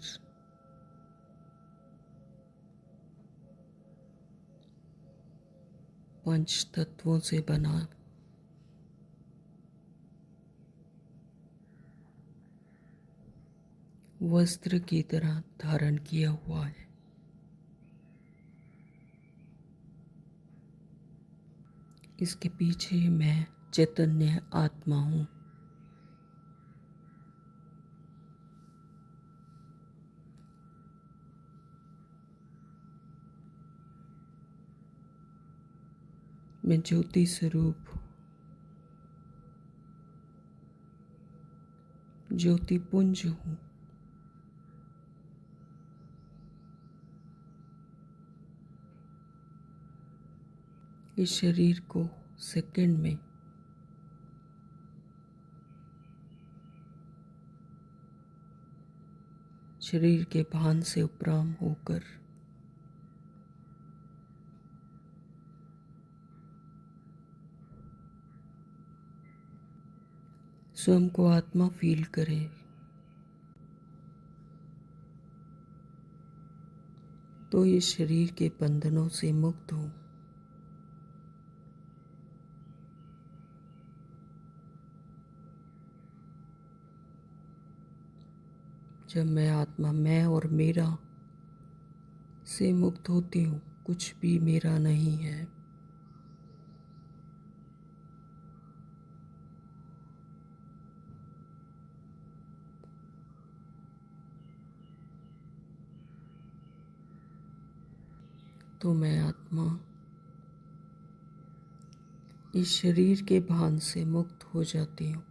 पंच तत्वों से बना, वस्त्र की तरह धारण किया हुआ है। इसके पीछे मैं चैतन्य आत्मा हूँ। मैं ज्योति स्वरूप ज्योति पुंज हूँ। इस शरीर को सेकंड में शरीर के भान से उपराम होकर स्वयं को आत्मा फील करें, तो इस शरीर के बंधनों से मुक्त हो। जब मैं आत्मा मैं और मेरा से मुक्त होती हूँ, कुछ भी मेरा नहीं है। तो मैं आत्मा इस शरीर के भान से मुक्त हो जाती हूँ।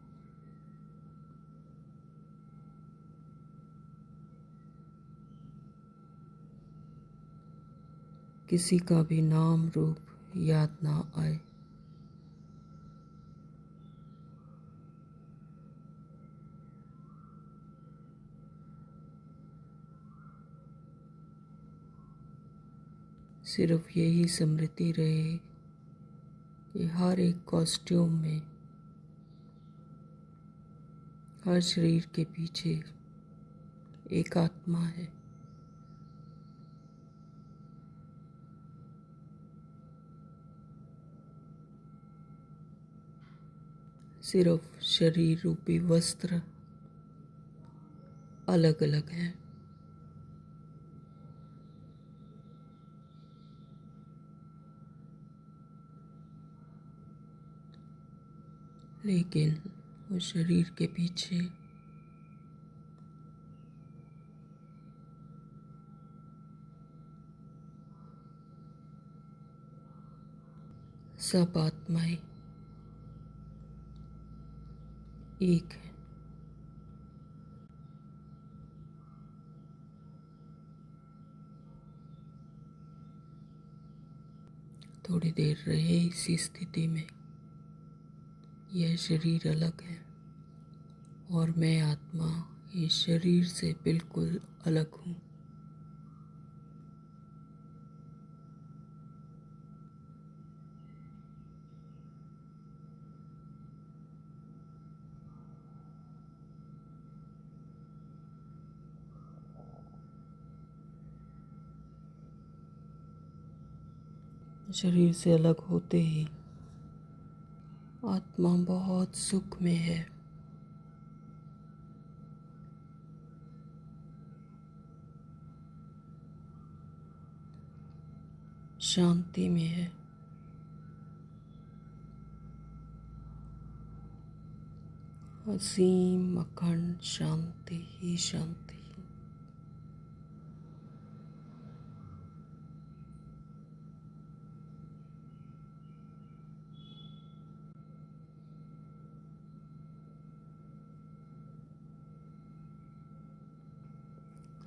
किसी का भी नाम रूप याद ना आए। सिर्फ यही स्मृति रहे कि हर एक कॉस्ट्यूम में, हर शरीर के पीछे एक आत्मा है। सिर्फ शरीर रूपी वस्त्र अलग अलग हैं। लेकिन उस शरीर के पीछे सब आत्माएं एक है। थोड़ी देर रहे इसी स्थिति में। यह शरीर अलग है और मैं आत्मा इस शरीर से बिल्कुल अलग हूँ। शरीर से अलग होते ही आत्मा बहुत सुख में है। शांति में है। असीम अखंड शांति ही शांति।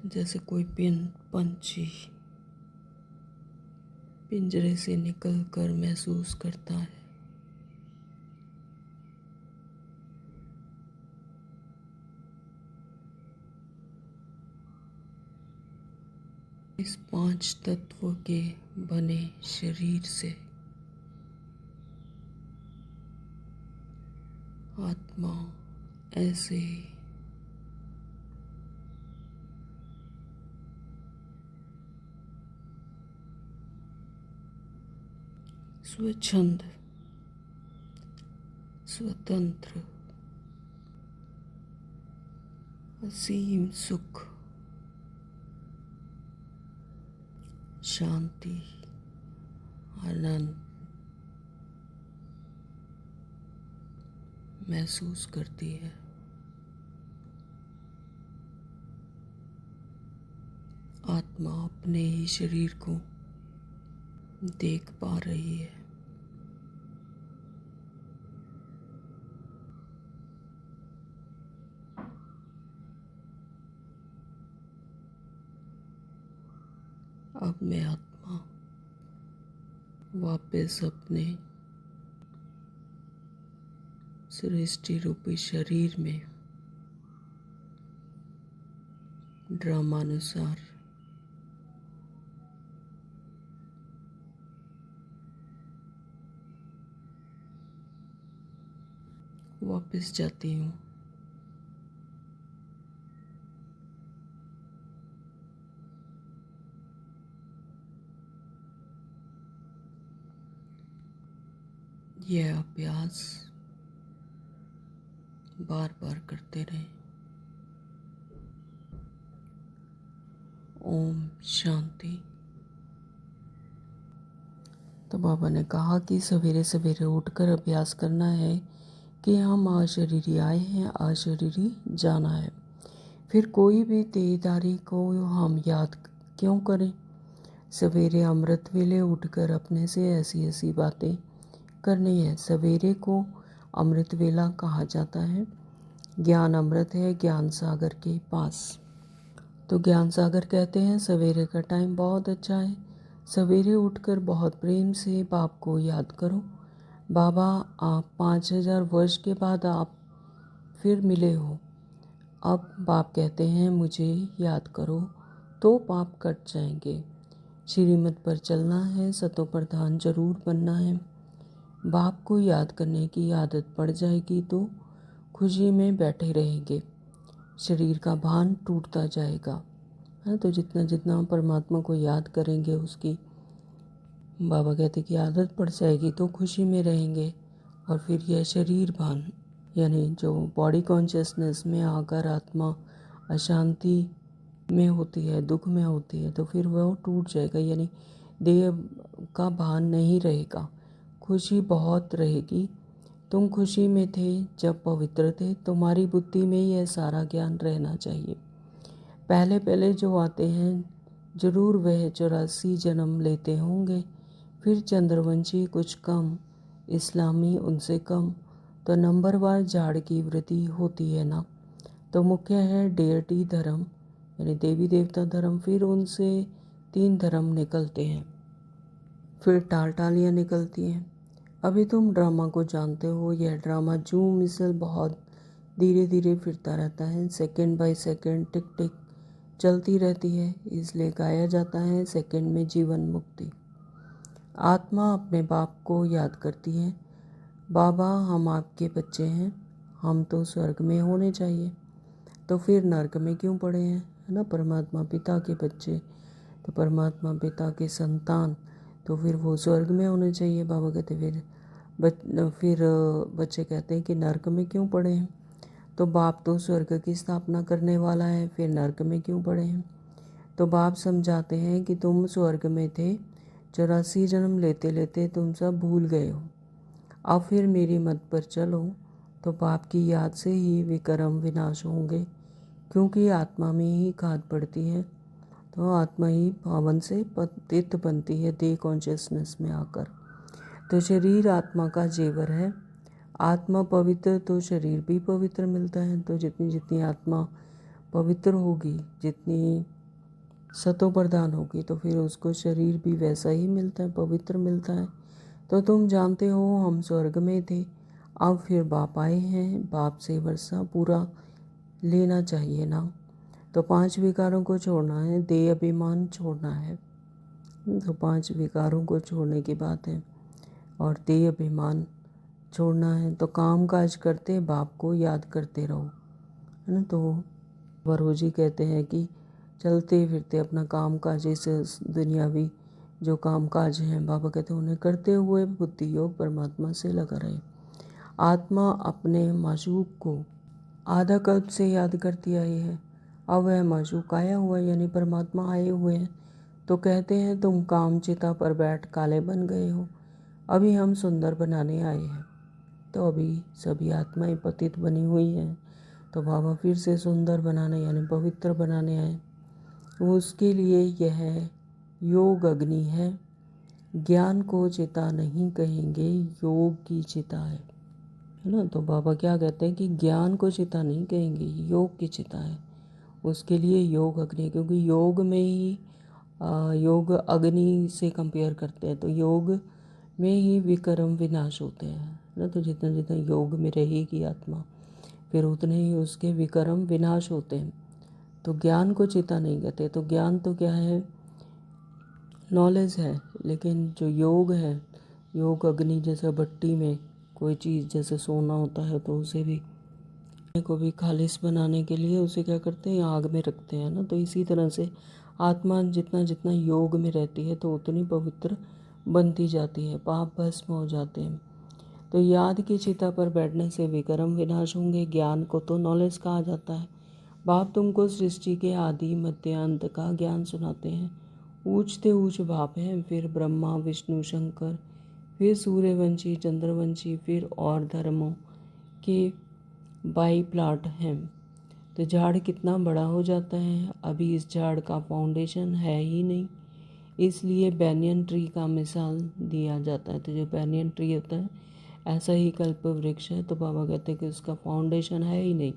जैसे कोई पंछी पिंजरे से निकलकर महसूस करता है इस 5 तत्वों के बने शरीर से आत्मा ऐसे स्वच्छंद स्वतंत्र असीम सुख शांति आनंद महसूस करती है। आत्मा अपने ही शरीर को देख पा रही है। अब मैं आत्मा वापस अपने सृष्टि रूपी शरीर में ड्रामानुसार वापस जाती हूँ। यह अभ्यास बार बार करते रहें। ओम शांति। तो बाबा ने कहा कि सवेरे सवेरे उठकर अभ्यास करना है कि हम अशरीरी आए हैं, अशरीरी जाना है। फिर कोई भी देहधारी को हम याद क्यों करें। सवेरे अमृत वेले उठकर अपने से ऐसी ऐसी बातें करनी है। सवेरे को अमृत वेला कहा जाता है। ज्ञान अमृत है ज्ञान सागर के पास। तो ज्ञान सागर कहते हैं सवेरे का टाइम बहुत अच्छा है। सवेरे उठकर बहुत प्रेम से बाप को याद करो। बाबा आप 5000 वर्ष के बाद आप फिर मिले हो। अब बाप कहते हैं मुझे याद करो तो पाप कट जाएंगे। श्रीमत पर चलना है, सतो प्रधान जरूर बनना है। बाप को याद करने की आदत पड़ जाएगी तो खुशी में बैठे रहेंगे। शरीर का भान टूटता जाएगा। तो जितना जितना हम परमात्मा को याद करेंगे उसकी बाबा कहते कि आदत पड़ जाएगी तो खुशी में रहेंगे। और फिर यह शरीर भान यानी जो बॉडी कॉन्शियसनेस में आकर आत्मा अशांति में होती है, दुख में होती है, तो फिर वह टूट जाएगा। यानी देह का भान नहीं रहेगा, खुशी बहुत रहेगी। तुम खुशी में थे जब पवित्र थे। तुम्हारी बुद्धि में यह सारा ज्ञान रहना चाहिए। पहले पहले जो आते हैं जरूर वह 84 जन्म लेते होंगे। फिर चंद्रवंशी कुछ कम, इस्लामी उनसे कम। तो नंबरवार झाड़ की वृद्धि होती है ना। तो मुख्य है डेटी धर्म यानी देवी देवता धर्म। फिर उनसे 3 धर्म निकलते हैं। फिर टालटालियाँ निकलती हैं। अभी तुम ड्रामा को जानते हो। यह ड्रामा जूम मिसल बहुत धीरे धीरे फिरता रहता है। सेकंड बाय सेकंड टिक टिक चलती रहती है। इसलिए गाया जाता है सेकंड में जीवन मुक्ति। आत्मा अपने बाप को याद करती है। बाबा हम आपके बच्चे हैं, हम तो स्वर्ग में होने चाहिए, तो फिर नर्क में क्यों पड़े हैं, है ना। परमात्मा पिता के बच्चे, तो परमात्मा पिता के संतान, तो फिर वो स्वर्ग में होने चाहिए। बाबा कहते फिर बच्चे कहते हैं कि नर्क में क्यों पड़े हैं। तो बाप तो स्वर्ग की स्थापना करने वाला है, फिर नर्क में क्यों पड़े हैं। तो बाप समझाते हैं कि तुम स्वर्ग में थे, 84 जन्म लेते लेते तुम सब भूल गए हो। अब फिर मेरी मत पर चलो तो बाप की याद से ही विक्रम विनाश होंगे, क्योंकि आत्मा में ही खाद पड़ती है। तो आत्मा ही पावन से पतित बनती है देह कॉन्शियसनेस में आकर। तो शरीर आत्मा का जेवर है। आत्मा पवित्र तो शरीर भी पवित्र मिलता है। तो जितनी जितनी आत्मा पवित्र होगी, जितनी सतो प्रधान होगी, तो फिर उसको शरीर भी वैसा ही मिलता है, पवित्र मिलता है। तो तुम जानते हो हम स्वर्ग में थे, अब फिर बाप आए हैं, बाप से वर्षा पूरा लेना चाहिए ना। तो 5 विकारों को छोड़ना है, देह अभिमान छोड़ना है। तो 5 विकारों को छोड़ने की बात है और देह अभिमान छोड़ना है। तो काम काज करते बाप को याद करते रहो, है ना। तो वरोजी कहते हैं कि चलते फिरते अपना काम काज, इस दुनियावी जो काम काज हैं, बाबा कहते हैं उन्हें करते हुए बुद्धि योग परमात्मा से लगा रहे। आत्मा अपने माशूक को आधा कल्प से याद करती आई है। अब वह माशूक आया हुआ है, यानी परमात्मा आए हुए हैं। तो कहते हैं तुम काम चिता पर बैठ काले बन गए हो, अभी हम सुंदर बनाने आए हैं। तो अभी सभी आत्माएं पतित बनी हुई हैं, तो बाबा फिर से सुंदर बनाने यानी पवित्र बनाने आए। उसके लिए यह योग अग्नि है। ज्ञान को चिता नहीं कहेंगे, योग की चिता है ना। तो बाबा क्या कहते हैं कि ज्ञान को चिता नहीं कहेंगे, योग की चिता है। उसके लिए योग अग्नि, क्योंकि योग में ही योग अग्नि से कंपेयर करते हैं, तो योग में ही विकर्म विनाश होते हैं ना। तो जितना जितना योग में रहेगी आत्मा, फिर उतने ही उसके विकर्म विनाश होते हैं। तो ज्ञान को चिता नहीं कहते। तो ज्ञान तो क्या है, नॉलेज है, लेकिन जो योग है, योग अग्नि जैसे भट्टी में कोई चीज़ जैसे सोना होता है, तो उसे भी को भी खालिश बनाने के लिए उसे क्या करते हैं, आग में रखते हैं ना। तो इसी तरह से आत्मा जितना जितना योग में रहती है तो उतनी पवित्र बनती जाती है, पाप भस्म हो जाते हैं। तो याद की चिता पर बैठने से विकर्म विनाश होंगे। ज्ञान को तो नॉलेज कहा जाता है। बाप तुमको सृष्टि के आदि मध्य अंत का ज्ञान सुनाते हैं। ऊंचते ऊंच बाप हैं, फिर ब्रह्मा विष्णु शंकर, फिर सूर्यवंशी चंद्रवंशी, फिर और धर्मों के बाई प्लाट हैं। तो झाड़ कितना बड़ा हो जाता है। अभी इस झाड़ का फाउंडेशन है ही नहीं, इसलिए बैनियन ट्री का मिसाल दिया जाता है। तो जो बैनियन ट्री होता है, ऐसा ही कल्प वृक्ष है। तो बाबा कहते हैं कि उसका फाउंडेशन है ही नहीं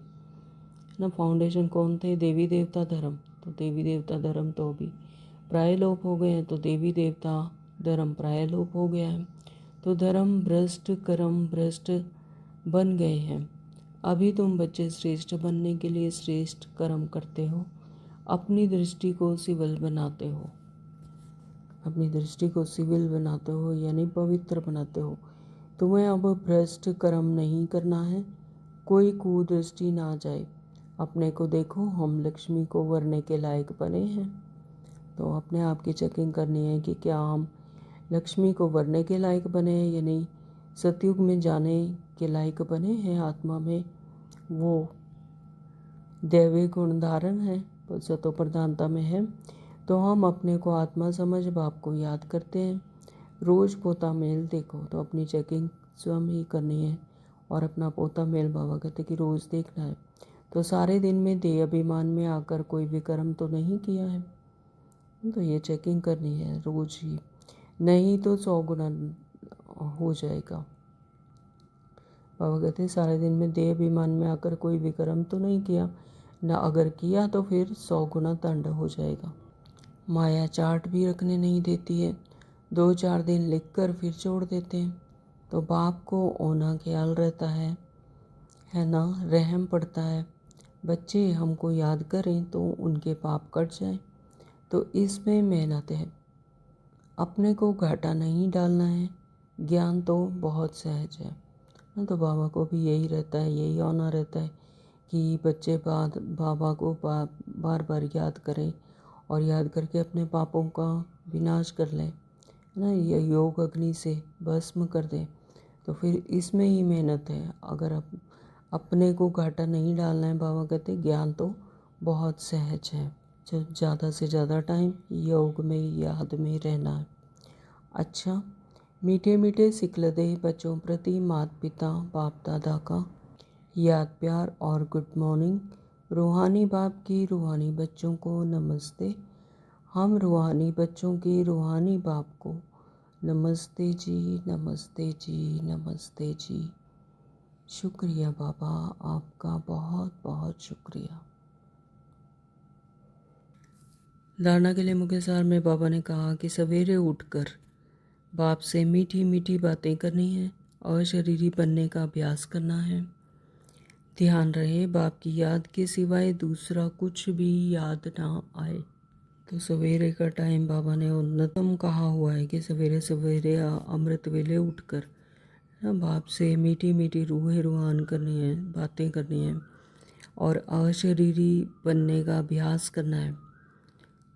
ना। फाउंडेशन कौन थे, देवी देवता धर्म। तो देवी देवता धर्म तो अभी प्राय लोप हो गए हैं, तो देवी देवता धर्म प्राय लोप हो गया है। तो धर्म भ्रष्ट कर्म भ्रष्ट बन गए हैं। अभी तुम बच्चे श्रेष्ठ बनने के लिए श्रेष्ठ कर्म करते हो, अपनी दृष्टि को सिविल बनाते हो। अपनी दृष्टि को सिविल बनाते हो यानी पवित्र बनाते हो। तुम्हें अब भ्रष्ट कर्म नहीं करना है, कोई कुदृष्टि ना जाए। अपने को देखो, हम लक्ष्मी को वरने के लायक बने हैं। तो अपने आप की चेकिंग करनी है कि क्या हम लक्ष्मी को वरने के लायक बने हैं, यानी सतयुग में जाने के लायक बने हैं। आत्मा में वो दैवी गुण धारण है, सतो प्रधानता में है। तो हम अपने को आत्मा समझ बाप को याद करते हैं। रोज़ पोता मेल देखो। तो अपनी चेकिंग स्वयं ही करनी है और अपना पोता मेल बाबा कहते कि रोज़ देखना है। तो सारे दिन में देह अभिमान में आकर कोई विकर्म तो नहीं किया है, तो ये चेकिंग करनी है रोज़ ही, नहीं तो 100 गुना हो जाएगा। बाबा कहते सारे दिन में देह अभिमान में आकर कोई विकर्म तो नहीं किया ना, अगर किया तो फिर 100 गुना दंड हो जाएगा। माया चार्ट भी रखने नहीं देती है, 2-4 दिन लिखकर फिर छोड़ देते हैं। तो बाप को ओना ख्याल रहता है ना, रहम पड़ता है। बच्चे हमको याद करें तो उनके पाप कट जाए। तो इसमें मेहनत है, अपने को घाटा नहीं डालना है। ज्ञान तो बहुत सहज है ना। तो बाबा को भी यही रहता है, यही होना रहता है कि बच्चे बाबा को बार बार याद करें और याद करके अपने पापों का विनाश कर लें ना, ये योग अग्नि से भस्म कर दें। तो फिर इसमें ही मेहनत है। अगर अपने को घाटा नहीं डालना है, बाबा कहते ज्ञान तो बहुत सहज है। जो ज़्यादा से ज़्यादा टाइम योग में याद में रहना है। अच्छा, मीठे मीठे सिकलदे बच्चों प्रति माता पिता बाप दादा का याद प्यार और गुड मॉर्निंग। रूहानी बाप की रूहानी बच्चों को नमस्ते। हम रूहानी बच्चों के रूहानी बाप को नमस्ते जी, नमस्ते जी, नमस्ते जी। शुक्रिया बाबा, आपका बहुत बहुत शुक्रिया। धारणा के लिए मुख्य सार में बाबा ने कहा कि सवेरे उठकर बाप से मीठी मीठी बातें करनी है और शरीरी बनने का अभ्यास करना है। ध्यान रहे बाप की याद के सिवाय दूसरा कुछ भी याद ना आए। तो सवेरे का टाइम बाबा ने उन्नतम कहा हुआ है कि सवेरे सवेरे अमृत वेले उठकर बाप से मीठी मीठी रूहे रूहान करनी है, बातें करनी है और अशरीरी बनने का अभ्यास करना है।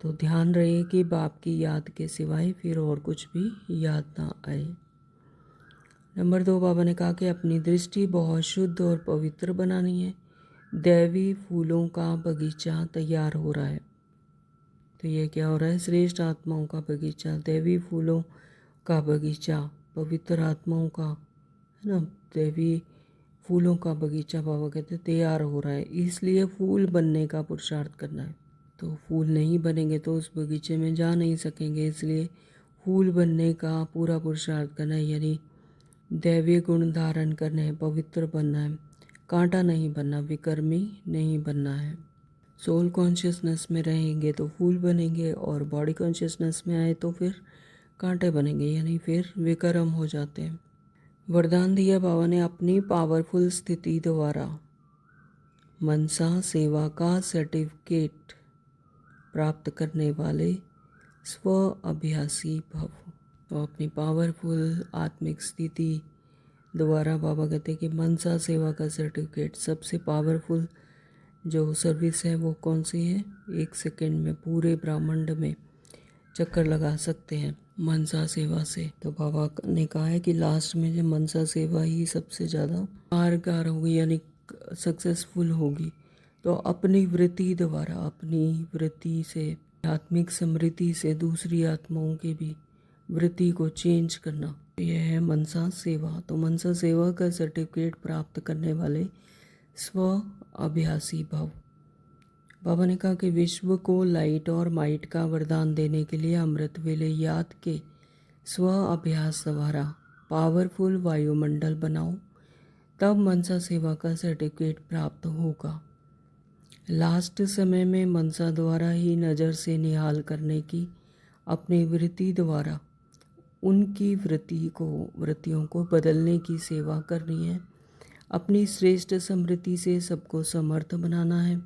तो ध्यान रहे कि बाप की याद के सिवाय फिर और कुछ भी याद ना आए। नंबर 2, बाबा ने कहा कि अपनी दृष्टि बहुत शुद्ध और पवित्र बनानी है। दैवी फूलों का बगीचा तैयार हो रहा है। तो ये क्या हो रहा है, श्रेष्ठ आत्माओं का बगीचा, दैवी फूलों का बगीचा, पवित्र आत्माओं का है ना, दैवी फूलों का बगीचा बाबा कहते तैयार हो रहा है। इसलिए फूल बनने का पुरुषार्थ करना है। तो फूल नहीं बनेंगे तो उस बगीचे में जा नहीं सकेंगे, इसलिए फूल बनने का पूरा पुरुषार्थ करना है, यानी दैवीय गुण धारण करने हैं, पवित्र बनना है, कांटा नहीं बनना, विकर्मी नहीं बनना है। सोल कॉन्शियसनेस में रहेंगे तो फूल बनेंगे, और बॉडी कॉन्शियसनेस में आए तो फिर कांटे बनेंगे, यानी फिर विकर्म हो जाते हैं। वरदान दिया बाबा ने अपनी पावरफुल स्थिति द्वारा मनसा सेवा का सर्टिफिकेट प्राप्त करने वाले स्व अभ्यासी भव। तो अपनी पावरफुल आत्मिक स्थिति द्वारा बाबा कहते हैं कि मनसा सेवा का सर्टिफिकेट, सबसे पावरफुल जो सर्विस है वो कौन सी है? 1 सेकंड में पूरे ब्रह्मांड में चक्कर लगा सकते हैं मनसा सेवा से। तो बाबा ने कहा है कि लास्ट में जो मनसा सेवा ही सबसे ज़्यादा कारगर होगी, यानी सक्सेसफुल होगी। तो अपनी वृत्ति द्वारा, अपनी वृत्ति से, आत्मिक समृद्धि से दूसरी आत्माओं की भी वृत्ति को चेंज करना, यह है मनसा सेवा। तो मनसा सेवा का सर्टिफिकेट प्राप्त करने वाले स्व अभ्यासी भव। बाबा ने कहा कि विश्व को लाइट और माइट का वरदान देने के लिए अमृत वेले याद के स्व अभ्यास द्वारा पावरफुल वायुमंडल बनाओ, तब मनसा सेवा का सर्टिफिकेट प्राप्त होगा। लास्ट समय में मनसा द्वारा ही नज़र से निहाल करने की अपनी वृत्ति द्वारा उनकी वृत्तियों को बदलने की सेवा करनी है। अपनी श्रेष्ठ समृद्धि से सबको समर्थ बनाना है।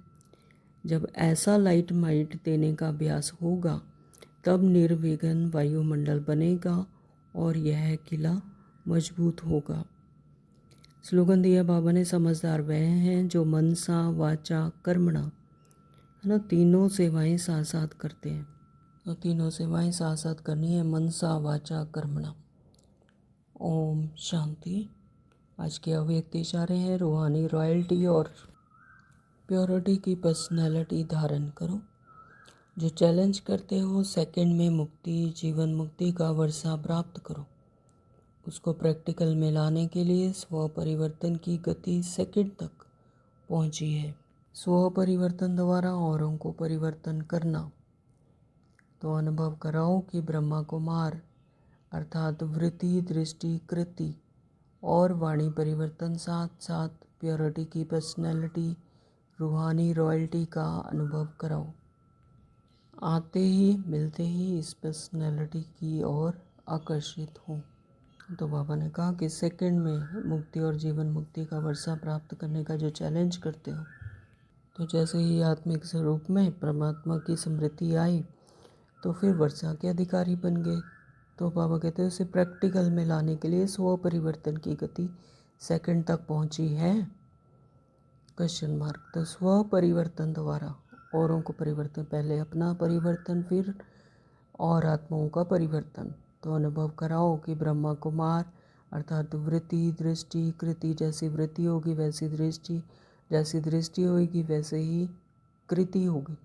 जब ऐसा लाइट माइट देने का अभ्यास होगा तब निर्विघ्न वायुमंडल बनेगा और यह किला मजबूत होगा। स्लोगन दिया बाबा ने, समझदार वह हैं जो मनसा वाचा कर्मणा, है ना, तीनों सेवाएं साथ साथ करते हैं। तो तीनों सेवाएं साथ साथ करनी है, मनसा वाचा कर्मणा। ओम शांति। आज के अव्यक्त इशारे हैं, रूहानी रॉयल्टी और प्योरिटी की पर्सनैलिटी धारण करो। जो चैलेंज करते हो सेकंड में मुक्ति, जीवन मुक्ति का वर्षा प्राप्त करो। उसको प्रैक्टिकल में लाने के लिए स्व परिवर्तन की गति सेकंड तक पहुंची है। स्व परिवर्तन द्वारा औरों को परिवर्तन करना। तो अनुभव कराओ कि ब्रह्मा कुमार अर्थात वृत्ति, दृष्टि, कृति और वाणी परिवर्तन साथ साथ प्योरिटी की पर्सनैलिटी, रूहानी रॉयल्टी का अनुभव कराओ। आते ही मिलते ही इस पर्सनैलिटी की ओर आकर्षित हो। तो बाबा ने कहा कि सेकंड में मुक्ति और जीवन मुक्ति का वर्षा प्राप्त करने का जो चैलेंज करते हो, तो जैसे ही आत्मिक स्वरूप में परमात्मा की समृद्धि आई तो फिर वर्षा के अधिकारी बन गए। तो बाबा कहते हैं उसे प्रैक्टिकल में लाने के लिए स्व परिवर्तन की गति सेकंड तक पहुंची है? Question mark. तो स्व परिवर्तन द्वारा औरों को परिवर्तन, पहले अपना परिवर्तन फिर और आत्माओं का परिवर्तन। तो अनुभव कराओ कि ब्रह्मा कुमार अर्थात वृत्ति, दृष्टि, कृति, जैसी वृत्ति होगी वैसी दृष्टि, जैसी दृष्टि होगी वैसे ही कृति होगी।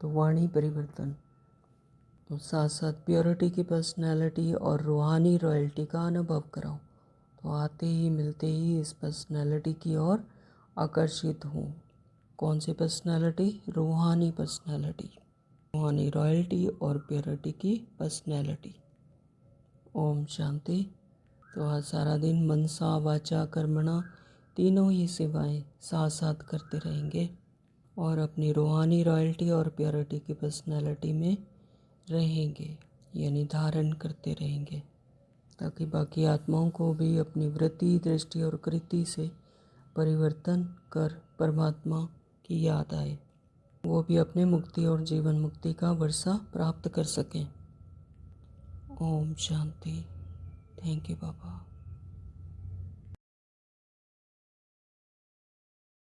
तो वाणी परिवर्तन, तो साथ साथ प्योरिटी की पर्सनैलिटी और रूहानी रॉयल्टी का अनुभव कराओ। तो आते ही मिलते ही इस पर्सनैलिटी की ओर आकर्षित हो। कौन सी पर्सनैलिटी? रूहानी पर्सनैलिटी, रूहानी रॉयल्टी और प्योरिटी की पर्सनैलिटी। ओम शांति। तो आज सारा दिन मनसा वाचा कर्मणा तीनों ही सेवाएं साथ साथ करते रहेंगे और अपनी रूहानी रॉयल्टी और प्योरिटी की पर्सनैलिटी में रहेंगे, यानी धारण करते रहेंगे, ताकि बाकी आत्माओं को भी अपनी वृत्ति, दृष्टि और कृति से परिवर्तन कर परमात्मा की याद आए, वो भी अपने मुक्ति और जीवन मुक्ति का वर्षा प्राप्त कर सकें। Om Shanti. Thank you Baba.